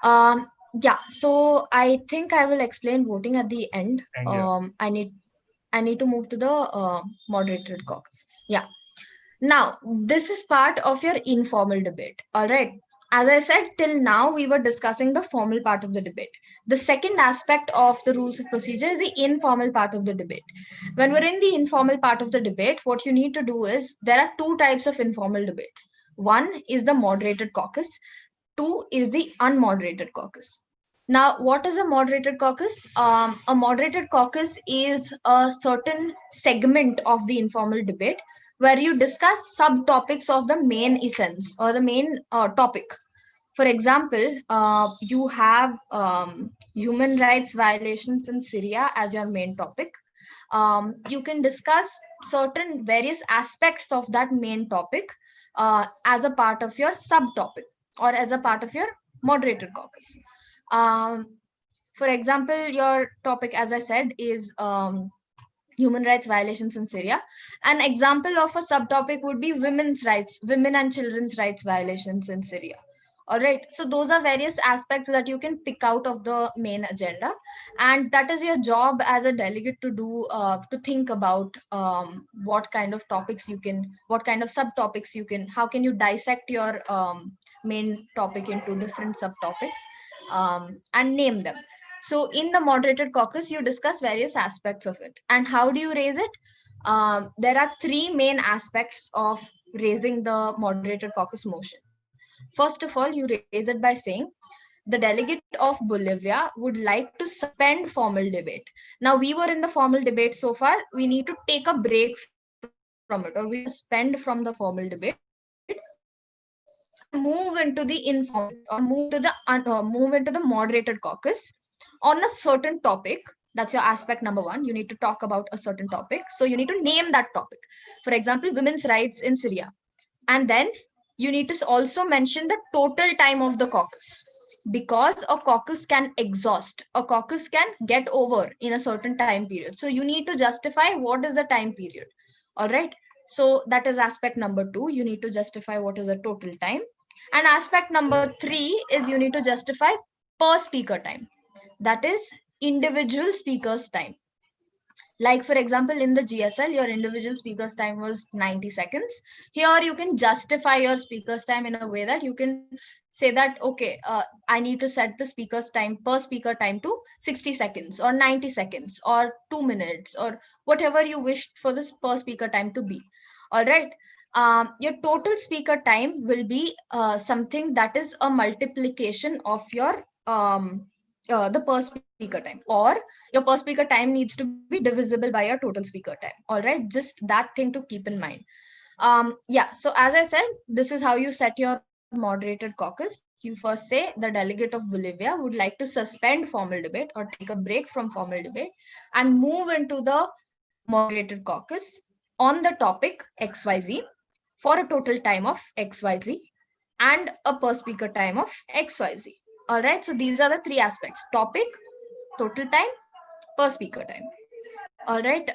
Yeah, so I think I will explain voting at the end. And yeah, I need to move to the moderated caucuses. Yeah. Now, this is part of your informal debate. All right. As I said, till now, we were discussing the formal part of the debate. The second aspect of the rules of procedure is the informal part of the debate. When we're in the informal part of the debate, what you need to do is there are two types of informal debates. One is the moderated caucus, two is the unmoderated caucus. Now, what is a moderated caucus? A moderated caucus is a certain segment of the informal debate where you discuss subtopics of the main essence or the main topic. For example, you have human rights violations in Syria as your main topic. You can discuss certain various aspects of that main topic as a part of your subtopic or as a part of your moderated caucus. Um, for example, your topic, as I said, is human rights violations in Syria. An example of a subtopic would be women's rights, women and children's rights violations in Syria. All right, so those are various aspects that you can pick out of the main agenda, and that is your job as a delegate to do, to think about what kind of topics you can, what kind of subtopics you can, how can you dissect your main topic into different subtopics and name them. So in the moderated caucus, you discuss various aspects of it. And how do you raise it? There are three main aspects of raising the moderated caucus motion. First of all, you raise it by saying, the delegate of Bolivia would like to suspend formal debate. Now, we were in the formal debate so far. We need to take a break from it, or we need to suspend from the formal debate and move into the informal debate, or move into the moderated caucus on a certain topic. That's your aspect number one. You need to talk about a certain topic. So you need to name that topic. For example, women's rights in Syria. And then you need to also mention the total time of the caucus, because a caucus can exhaust, a caucus can get over in a certain time period. So you need to justify what is the time period. All right. So that is aspect number two. You need to justify what is the total time. And aspect number 3 is you need to justify per speaker time. That is individual speakers time. Like for example, in the GSL, your individual speaker's time was 90 seconds. Here you can justify your speaker's time in a way that you can say that, okay, I need to set the speaker's time per speaker time to 60 seconds or 90 seconds or 2 minutes or whatever you wish for this per speaker time to be. All right. Your total speaker time will be something that is a multiplication of your the per speaker time, or your per speaker time needs to be divisible by your total speaker time. All right, just that thing to keep in mind. Yeah, so as I said, this is how you set your moderated caucus. You first say the delegate of Bolivia would like to suspend formal debate or take a break from formal debate and move into the moderated caucus on the topic XYZ for a total time of XYZ and a per speaker time of XYZ. All right, so these are the three aspects: topic, total time, per speaker time. All right,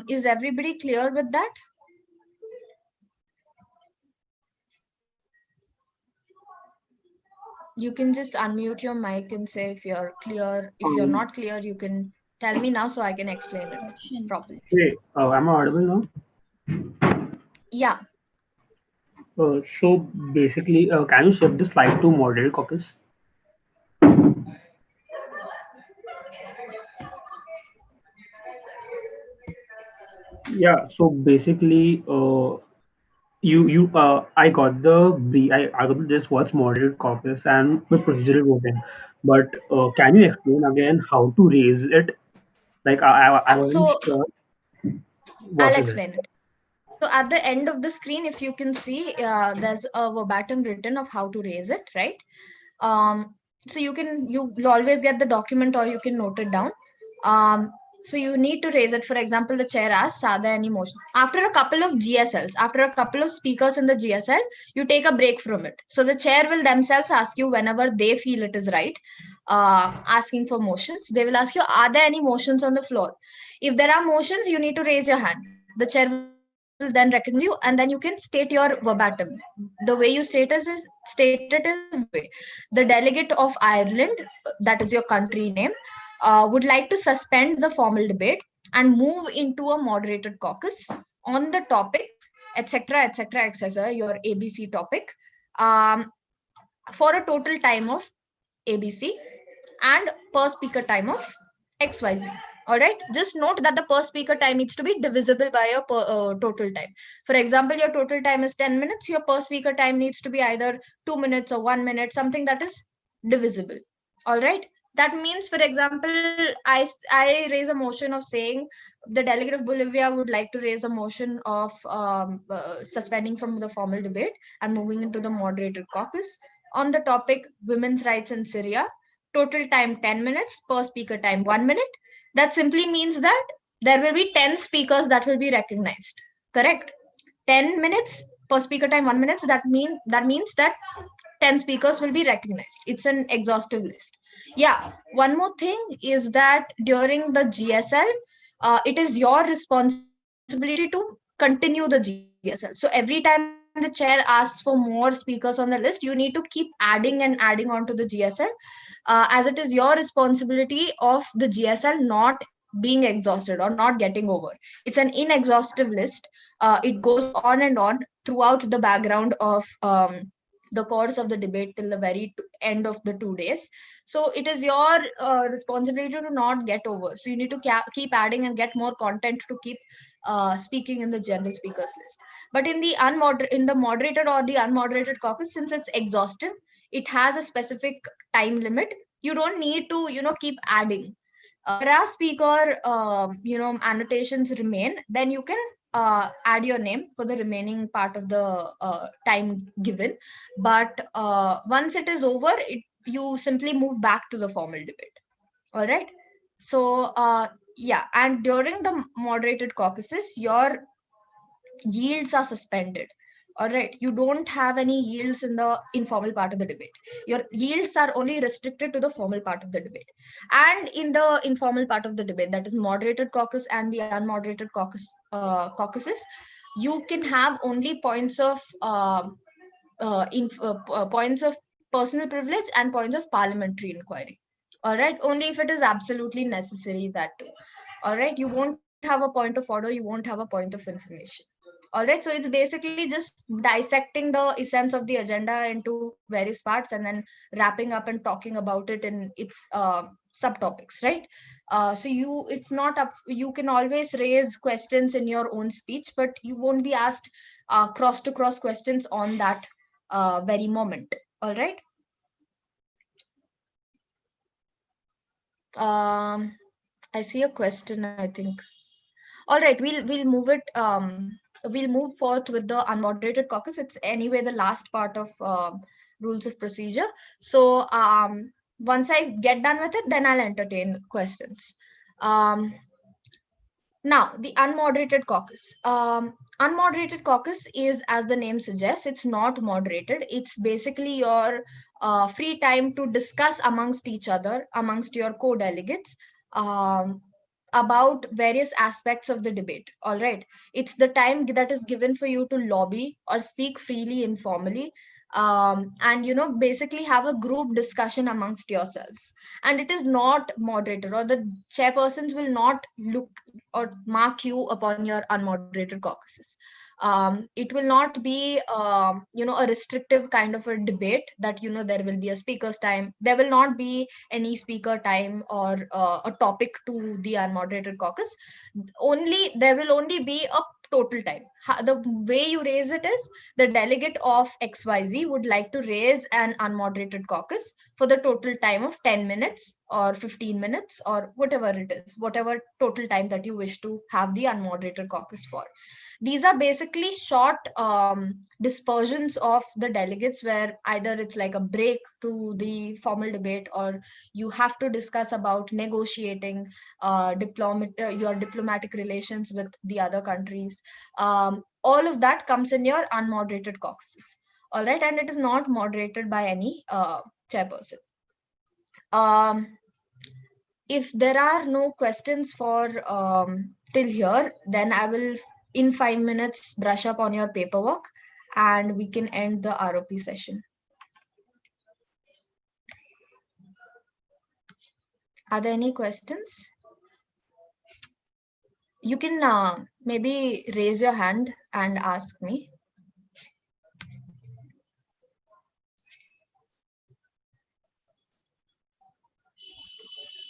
is everybody clear with that? You can just unmute your mic and say if you're clear. If you're Um, not clear, you can tell me now so I can explain it properly. hey, am I audible now? Yeah, So basically, can you shift the slide to model caucus? Yeah. So basically, I got I got just what's moderated caucus and the procedural voting, but can you explain again how to raise it? Like I wasn't so sure I'll what is it. explain it. So at the end of the screen, if you can see, there's a verbatim written of how to raise it, right? Um, so you'll always get the document or you can note it down. So you need to raise it. For example, the chair asks, are there any motions? After a couple of GSLs, after a couple of speakers in the GSL, you take a break from it. So the chair will themselves ask you whenever they feel it is right, asking for motions. They will ask you, are there any motions on the floor? If there are motions, you need to raise your hand. The chair will then recognize you, and then you can state your verbatim. The way you state it is this way: the delegate of Ireland, that is your country name, would like to suspend the formal debate and move into a moderated caucus on the topic, etc., etc., etc., your ABC topic, um, for a total time of ABC and per speaker time of XYZ. All right. Just note that the per speaker time needs to be divisible by your total time. For example, your total time is 10 minutes. Your per speaker time needs to be either 2 minutes or 1 minute, something that is divisible. All right. That means, for example, I raise a motion of saying the delegate of Bolivia would like to raise a motion of suspending from the formal debate and moving into the moderated caucus on the topic women's rights in Syria. Total time 10 minutes, per speaker time 1 minute. That simply means that there will be 10 speakers that will be recognized. Correct? 10 minutes per speaker time 1 minute. That means that 10 speakers will be recognized. It's an exhaustive list. Yeah. One more thing is that during the GSL, it is your responsibility to continue the GSL. So every time the chair asks for more speakers on the list, you need to keep adding and adding onto the GSL, as it is your responsibility of the GSL not being exhausted or not getting over. It's an inexhaustive list. It goes on and on throughout the background of the course of the debate till the very end of the 2 days. So it is your responsibility to not get over. So you need to keep adding and get more content to keep speaking in the general speakers list. But in the moderated or the unmoderated caucus, since it's exhaustive, it has a specific time limit. You don't need to keep adding. Whereas speaker annotations remain, then you can add your name for the remaining part of the time given. But once it is over, you simply move back to the formal debate. All right. So yeah, and during the moderated caucuses, your yields are suspended. All right, you don't have any yields in the informal part of the debate. Your yields are only restricted to the formal part of the debate. And in the informal part of the debate, that is moderated caucus and the unmoderated caucuses, you can have only points of points of personal privilege and points of parliamentary inquiry. All right, only if it is absolutely necessary, that too. All right, you won't have a point of order, you won't have a point of information. All right, so it's basically just dissecting the essence of the agenda into various parts and then wrapping up and talking about it in its subtopics, right? It's not up, you can always raise questions in your own speech, but you won't be asked cross to cross questions on that very moment. All right. I see a question, I think. All right, we'll move forth with the unmoderated caucus. It's anyway the last part of rules of procedure. So once I get done with it, then I'll entertain questions. Um, Now, the unmoderated caucus. Unmoderated caucus is, as the name suggests, it's not moderated. It's basically your free time to discuss amongst each other, amongst your co-delegates, um, about various aspects of the debate. All right. It's the time that is given for you to lobby or speak freely informally, and basically have a group discussion amongst yourselves. And it is not moderated, or the chairpersons will not look or mark you upon your unmoderated caucuses. It will not be a restrictive kind of a debate that there will be a speaker's time. There will not be any speaker time or a topic to the unmoderated caucus. Only there will only be a total time. The way you raise it is, the delegate of XYZ would like to raise an unmoderated caucus for the total time of 10 minutes or 15 minutes or whatever it is, whatever total time that you wish to have the unmoderated caucus for. These are basically short dispersions of the delegates, where either it's like a break to the formal debate, or you have to discuss about negotiating your diplomatic relations with the other countries. All of that comes in your unmoderated caucuses. All right, and it is not moderated by any chairperson. If there are no questions for till here, then I will in 5 minutes brush up on your paperwork and we can end the ROP session. Are there any questions? You can maybe raise your hand and ask me.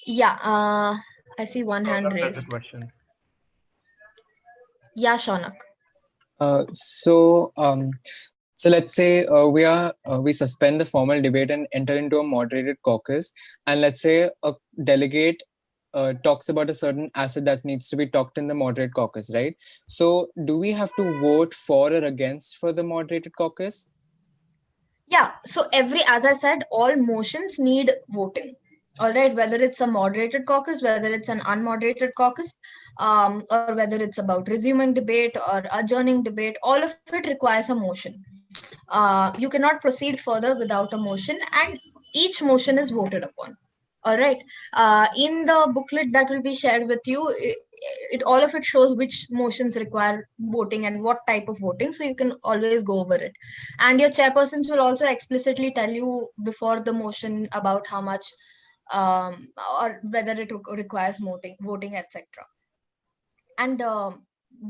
Yeah, I see one hand Shaunak has a raised. question. Yeah, Shaunak. So let's say we suspend the formal debate and enter into a moderated caucus, and let's say a delegate talks about a certain asset that needs to be talked in the moderate caucus, right? So do we have to vote for or against for the moderated caucus? Yeah, so as I said, all motions need voting. All right, whether it's a moderated caucus, whether it's an unmoderated caucus, or whether it's about resuming debate or adjourning debate, all of it requires a motion. You cannot proceed further without a motion, and each motion is voted upon. All right. In the booklet that will be shared with you, all of it shows which motions require voting and what type of voting, so you can always go over it. And your chairpersons will also explicitly tell you before the motion about how much or whether it requires voting, etc. And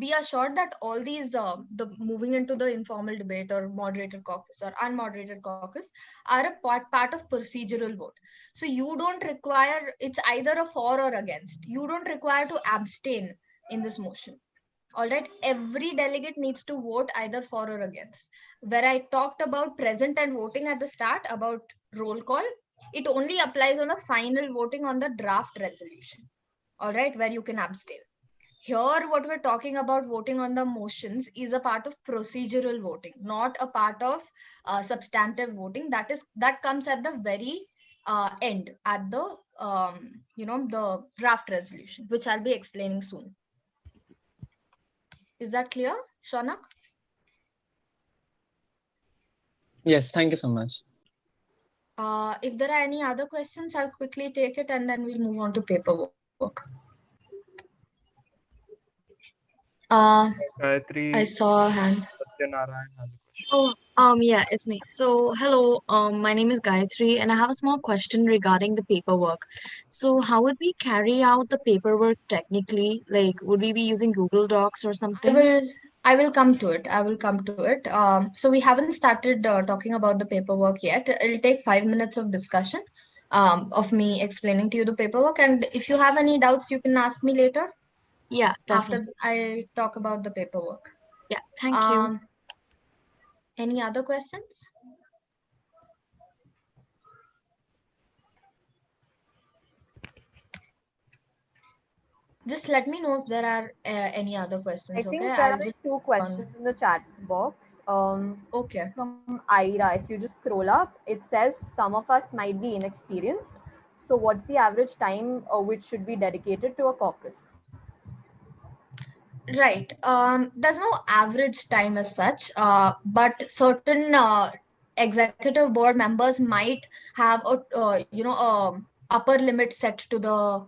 be assured that all these the moving into the informal debate or moderated caucus or unmoderated caucus are a part of procedural vote. So you don't require, it's either a for or against. You don't require to abstain in this motion. All right, every delegate needs to vote either for or against. Where I talked about present and voting at the start about roll call, it only applies on the final voting on the draft resolution. All right, where you can abstain. Here, what we're talking about voting on the motions is a part of procedural voting, not a part of substantive voting. That comes at the very end, at the the draft resolution, which I'll be explaining soon. Is that clear, Shaunak? Yes, thank you so much. If there are any other questions, I'll quickly take it and then we'll move on to paperwork. Gayatri I saw a hand. Satyanarayan has a question. Oh, yeah, it's me. So, hello, my name is Gayatri, and I have a small question regarding the paperwork. So, how would we carry out the paperwork technically? Like, would we be using Google Docs or I something? will I will come to it. I will come to it. So we haven't started talking about the paperwork yet. It'll take 5 minutes of discussion, of me explaining to you the paperwork. And if you have any doubts, you can ask me later Yeah, after definitely. I talk about the paperwork. Yeah, thank you. Um, any other questions? Just let me know if there are any other I questions. Okay, think there I'll are just like two on. questions in the chat box. Okay. From Ira, if you just scroll up, it says some of us might be inexperienced. So, what's the average time which should be dedicated to a caucus? Right. There's no average time as such, but certain executive board members might have a upper limit set to the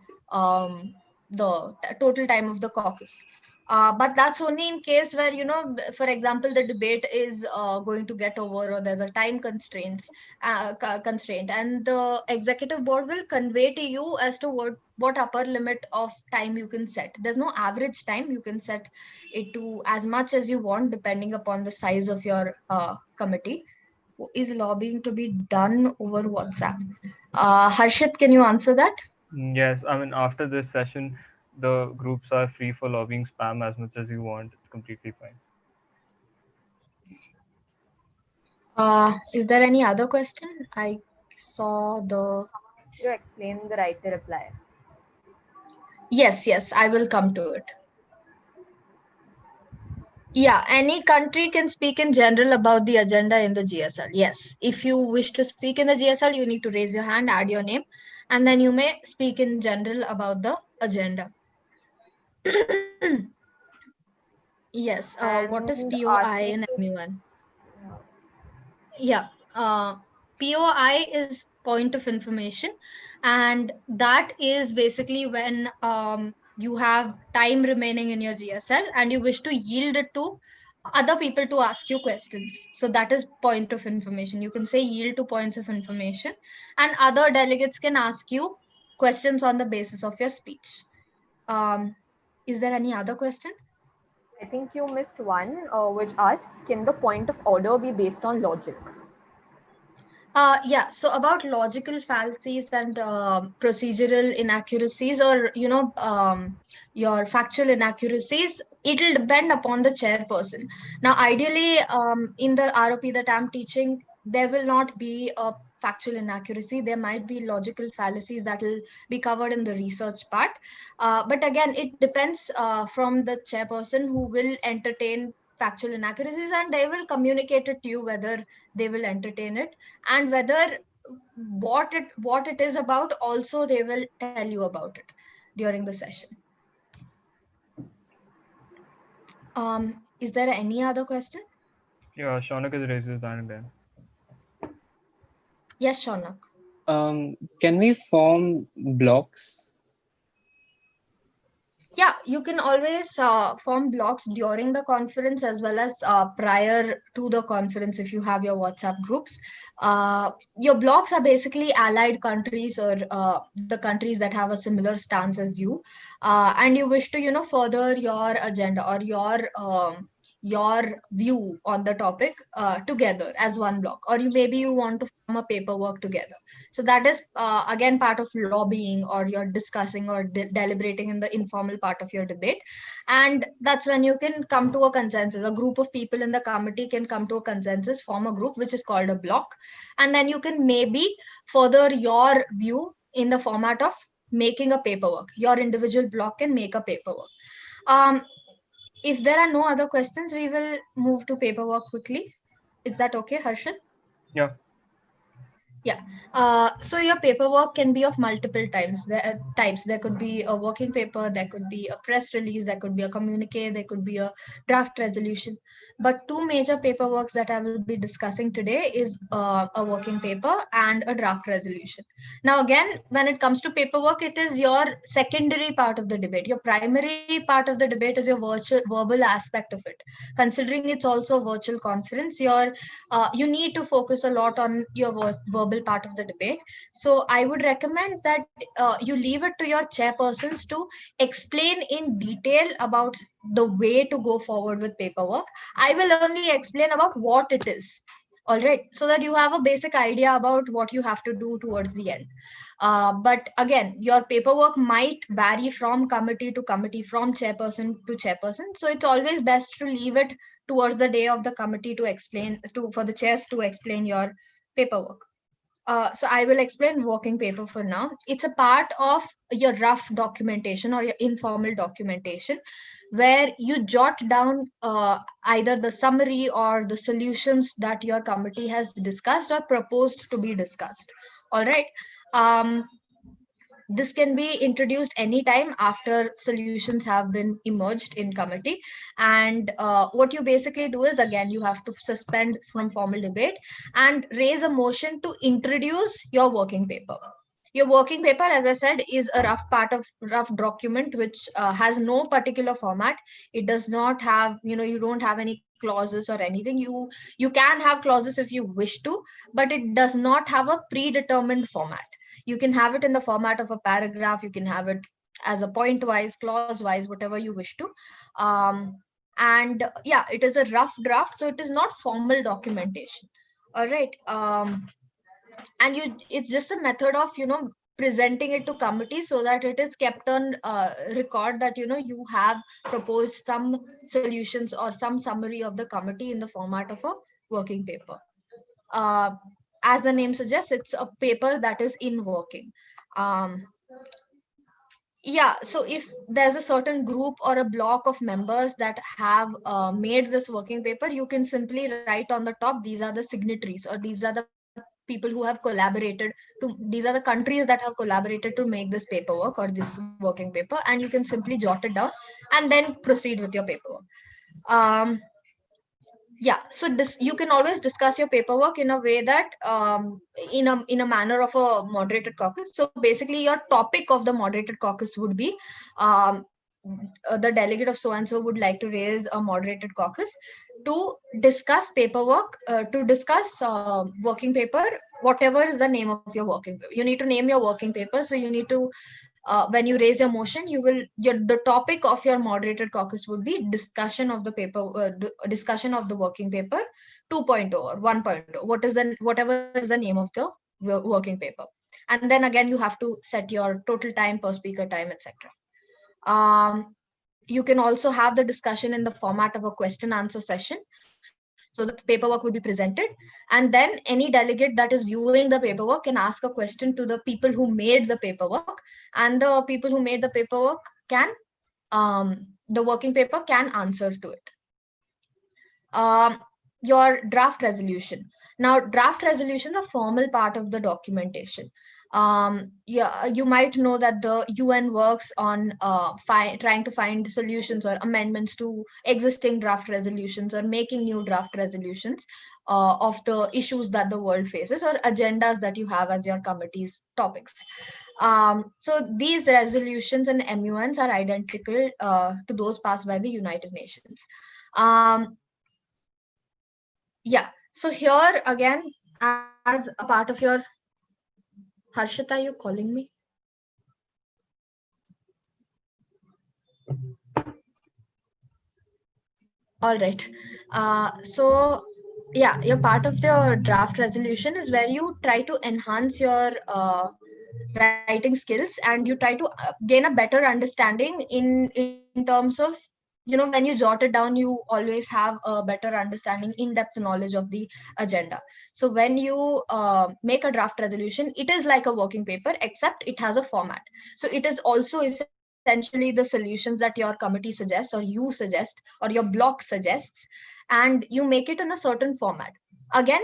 total time of the caucus. But that's only in case where, for example, the debate is going to get over, or there's a time constraint, and the executive board will convey to you as to what upper limit of time you can set. There's no average time. You can set it to as much as you want, depending upon the size of your committee. Is lobbying to be done over WhatsApp? Harshit, can you answer that? Yes, I mean, after this session, the groups are free for lobbying spam as much as you want. It's completely fine. Is there any other question? I saw the. To explain the right to reply. Yes, I will come to it. Yeah, any country can speak in general about the agenda in the GSL. Yes, if you wish to speak in the GSL, you need to raise your hand, add your name, and then you may speak in general about the agenda. Yes, what is And POI in Ashish is, MU1? yeah. Yeah, POI is point of information, and that is basically when you have time remaining in your GSL and you wish to yield it to other people to ask you questions. So that is point of information. You can say yield to points of information, and other delegates can ask you questions on the basis of your speech. Um, is there any other question? I think you missed one, which asks, can the point of order be based on logic? Yeah, so about logical fallacies and procedural inaccuracies, or your factual inaccuracies, it'll depend upon the chairperson. Now, ideally, in the ROP that I'm teaching, there will not be a factual inaccuracy. There might be logical fallacies that will be covered in the research part. But again, it depends from the chairperson who will entertain factual inaccuracies, and they will communicate it to you whether they will entertain it, and whether what it is about also they will tell you about it during the session. Is there any other question? Yeah, Shaunak has raised his hand again. Yes, Shaunak. Can we form blocks? Yeah, you can always form blocks during the conference as well as prior to the conference if you have your WhatsApp groups. Your blocks are basically allied countries, or the countries that have a similar stance as you, and you wish to further your agenda or your view on the topic together as one block, or maybe you want to form a paperwork together. So that is again part of lobbying, or you're discussing or deliberating in the informal part of your debate. And that's when you can come to a consensus. A group of people in the committee can come to a consensus, form a group, which is called a block. And then you can maybe further your view in the format of making a paperwork. Your individual block can make a paperwork. Um, if there are no other questions, we will move to paperwork quickly. Is that okay, Harshit? Yeah. Yeah. So your paperwork can be of multiple types. There could be a working paper, there could be a press release, there could be a communique, there could be a draft resolution. But two major paperworks that I will be discussing today is a working paper and a draft resolution. Now, again, when it comes to paperwork, it is your secondary part of the debate. Your primary part of the debate is your verbal aspect of it. Considering it's also a virtual conference, you need to focus a lot on your verbal part of the debate. So I would recommend that you leave it to your chairpersons to explain in detail about the way to go forward with paperwork. I will only explain about what it is. All right, so that you have a basic idea about what you have to do towards the end. But again, your paperwork might vary from committee to committee, from chairperson to chairperson. So it's always best to leave it towards the day of the committee to explain for the chairs to explain your paperwork. So I will explain working paper for now. It's a part of your rough documentation or your informal documentation, where you jot down either the summary or the solutions that your committee has discussed or proposed to be discussed. All right. Um, this can be introduced anytime after solutions have been emerged in committee. And what you basically do is, again, you have to suspend from formal debate and raise a motion to introduce your working paper. Your working paper, as I said, is a rough document which has no particular format. It does not have, you don't have any clauses or anything. You can have clauses if you wish to, but it does not have a predetermined format. You can have it in the format of a paragraph. You can have it as a point wise, clause wise, whatever you wish to. And yeah, it is a rough draft, so it is not formal documentation. All right. And it's just a method of presenting it to committee so that it is kept on record that you have proposed some solutions or some summary of the committee in the format of a working paper. uh, as the name suggests, it's a paper that is in working. um, yeah, so if there's a certain group or a block of members that have made this working paper, you can simply write on the top, these are the signatories, or these are the people who have collaborated these are the countries that have collaborated to make this paperwork or this working paper, and you can simply jot it down and then proceed with your paperwork. um, yeah, so this, you can always discuss your paperwork in a way that in a manner of a moderated caucus. So basically your topic of the moderated caucus would be, um, the delegate of so and so would like to raise a moderated caucus to discuss paperwork, to discuss working paper, whatever is the name of your working paper. You need to name your working paper. So you need to, when you raise your motion, the topic of your moderated caucus would be discussion of the paper, discussion of the working paper 2.0 or 1.0, whatever is the name of the working paper. And then again, you have to set your total time per speaker time, etc. You can also have the discussion in the format of a question answer session. So the paperwork would be presented, and then any delegate that is viewing the paperwork can ask a question to the people who made the paperwork, and the people who made the paperwork can, the working paper can answer to it. Your draft resolution. Now, draft resolution is a formal part of the documentation. Yeah, you might know that the UN works on trying to find solutions or amendments to existing draft resolutions, or making new draft resolutions of the issues that the world faces, or agendas that you have as your committee's topics. So these resolutions and MUNs are identical to those passed by the United Nations. Yeah, so here again, as a part of your, Harshita, you calling me? All right. So yeah, your part of the draft resolution is where you try to enhance your writing skills, and you try to gain a better understanding in terms of, when you jot it down, you always have a better understanding, in-depth knowledge of the agenda. So when you make a draft resolution, it is like a working paper, except it has a format. So it is also essentially the solutions that your committee suggests, or you suggest, or your block suggests, and you make it in a certain format. Again,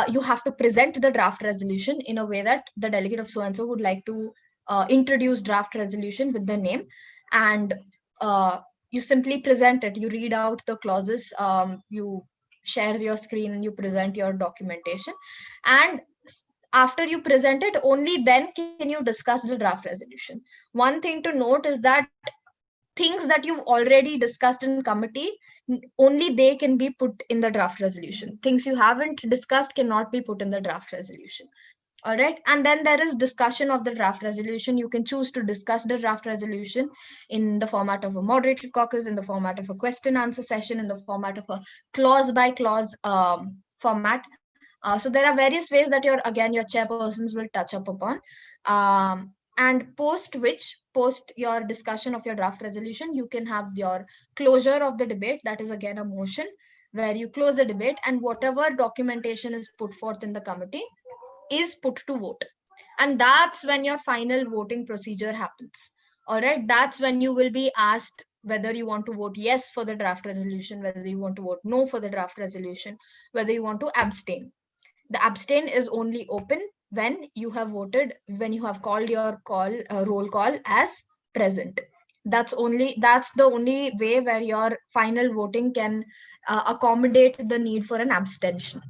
you have to present the draft resolution in a way that the delegate of so and so would like to introduce draft resolution with the name. And you simply present it. You read out the clauses, you share your screen and you present your documentation, and after you present it, only then can you discuss the draft resolution. One thing to note is that things that you've already discussed in committee, only they can be put in the draft resolution. Things you haven't discussed cannot be put in the draft resolution. All right. And then there is discussion of the draft resolution. You can choose to discuss the draft resolution in the format of a moderated caucus, in the format of a question answer session, in the format of a clause by clause format. So there are various ways that your chairpersons will touch up upon. And post your discussion of your draft resolution, you can have your closure of the debate. That is again a motion where you close the debate, and whatever documentation is put forth in the committee is put to vote. And that's when your final voting procedure happens. All right, that's when you will be asked whether you want to vote yes for the draft resolution, whether you want to vote no for the draft resolution, whether you want to abstain. The abstain is only open when you have voted, when you have called your roll call as present. That's the only way where your final voting can accommodate the need for an abstention.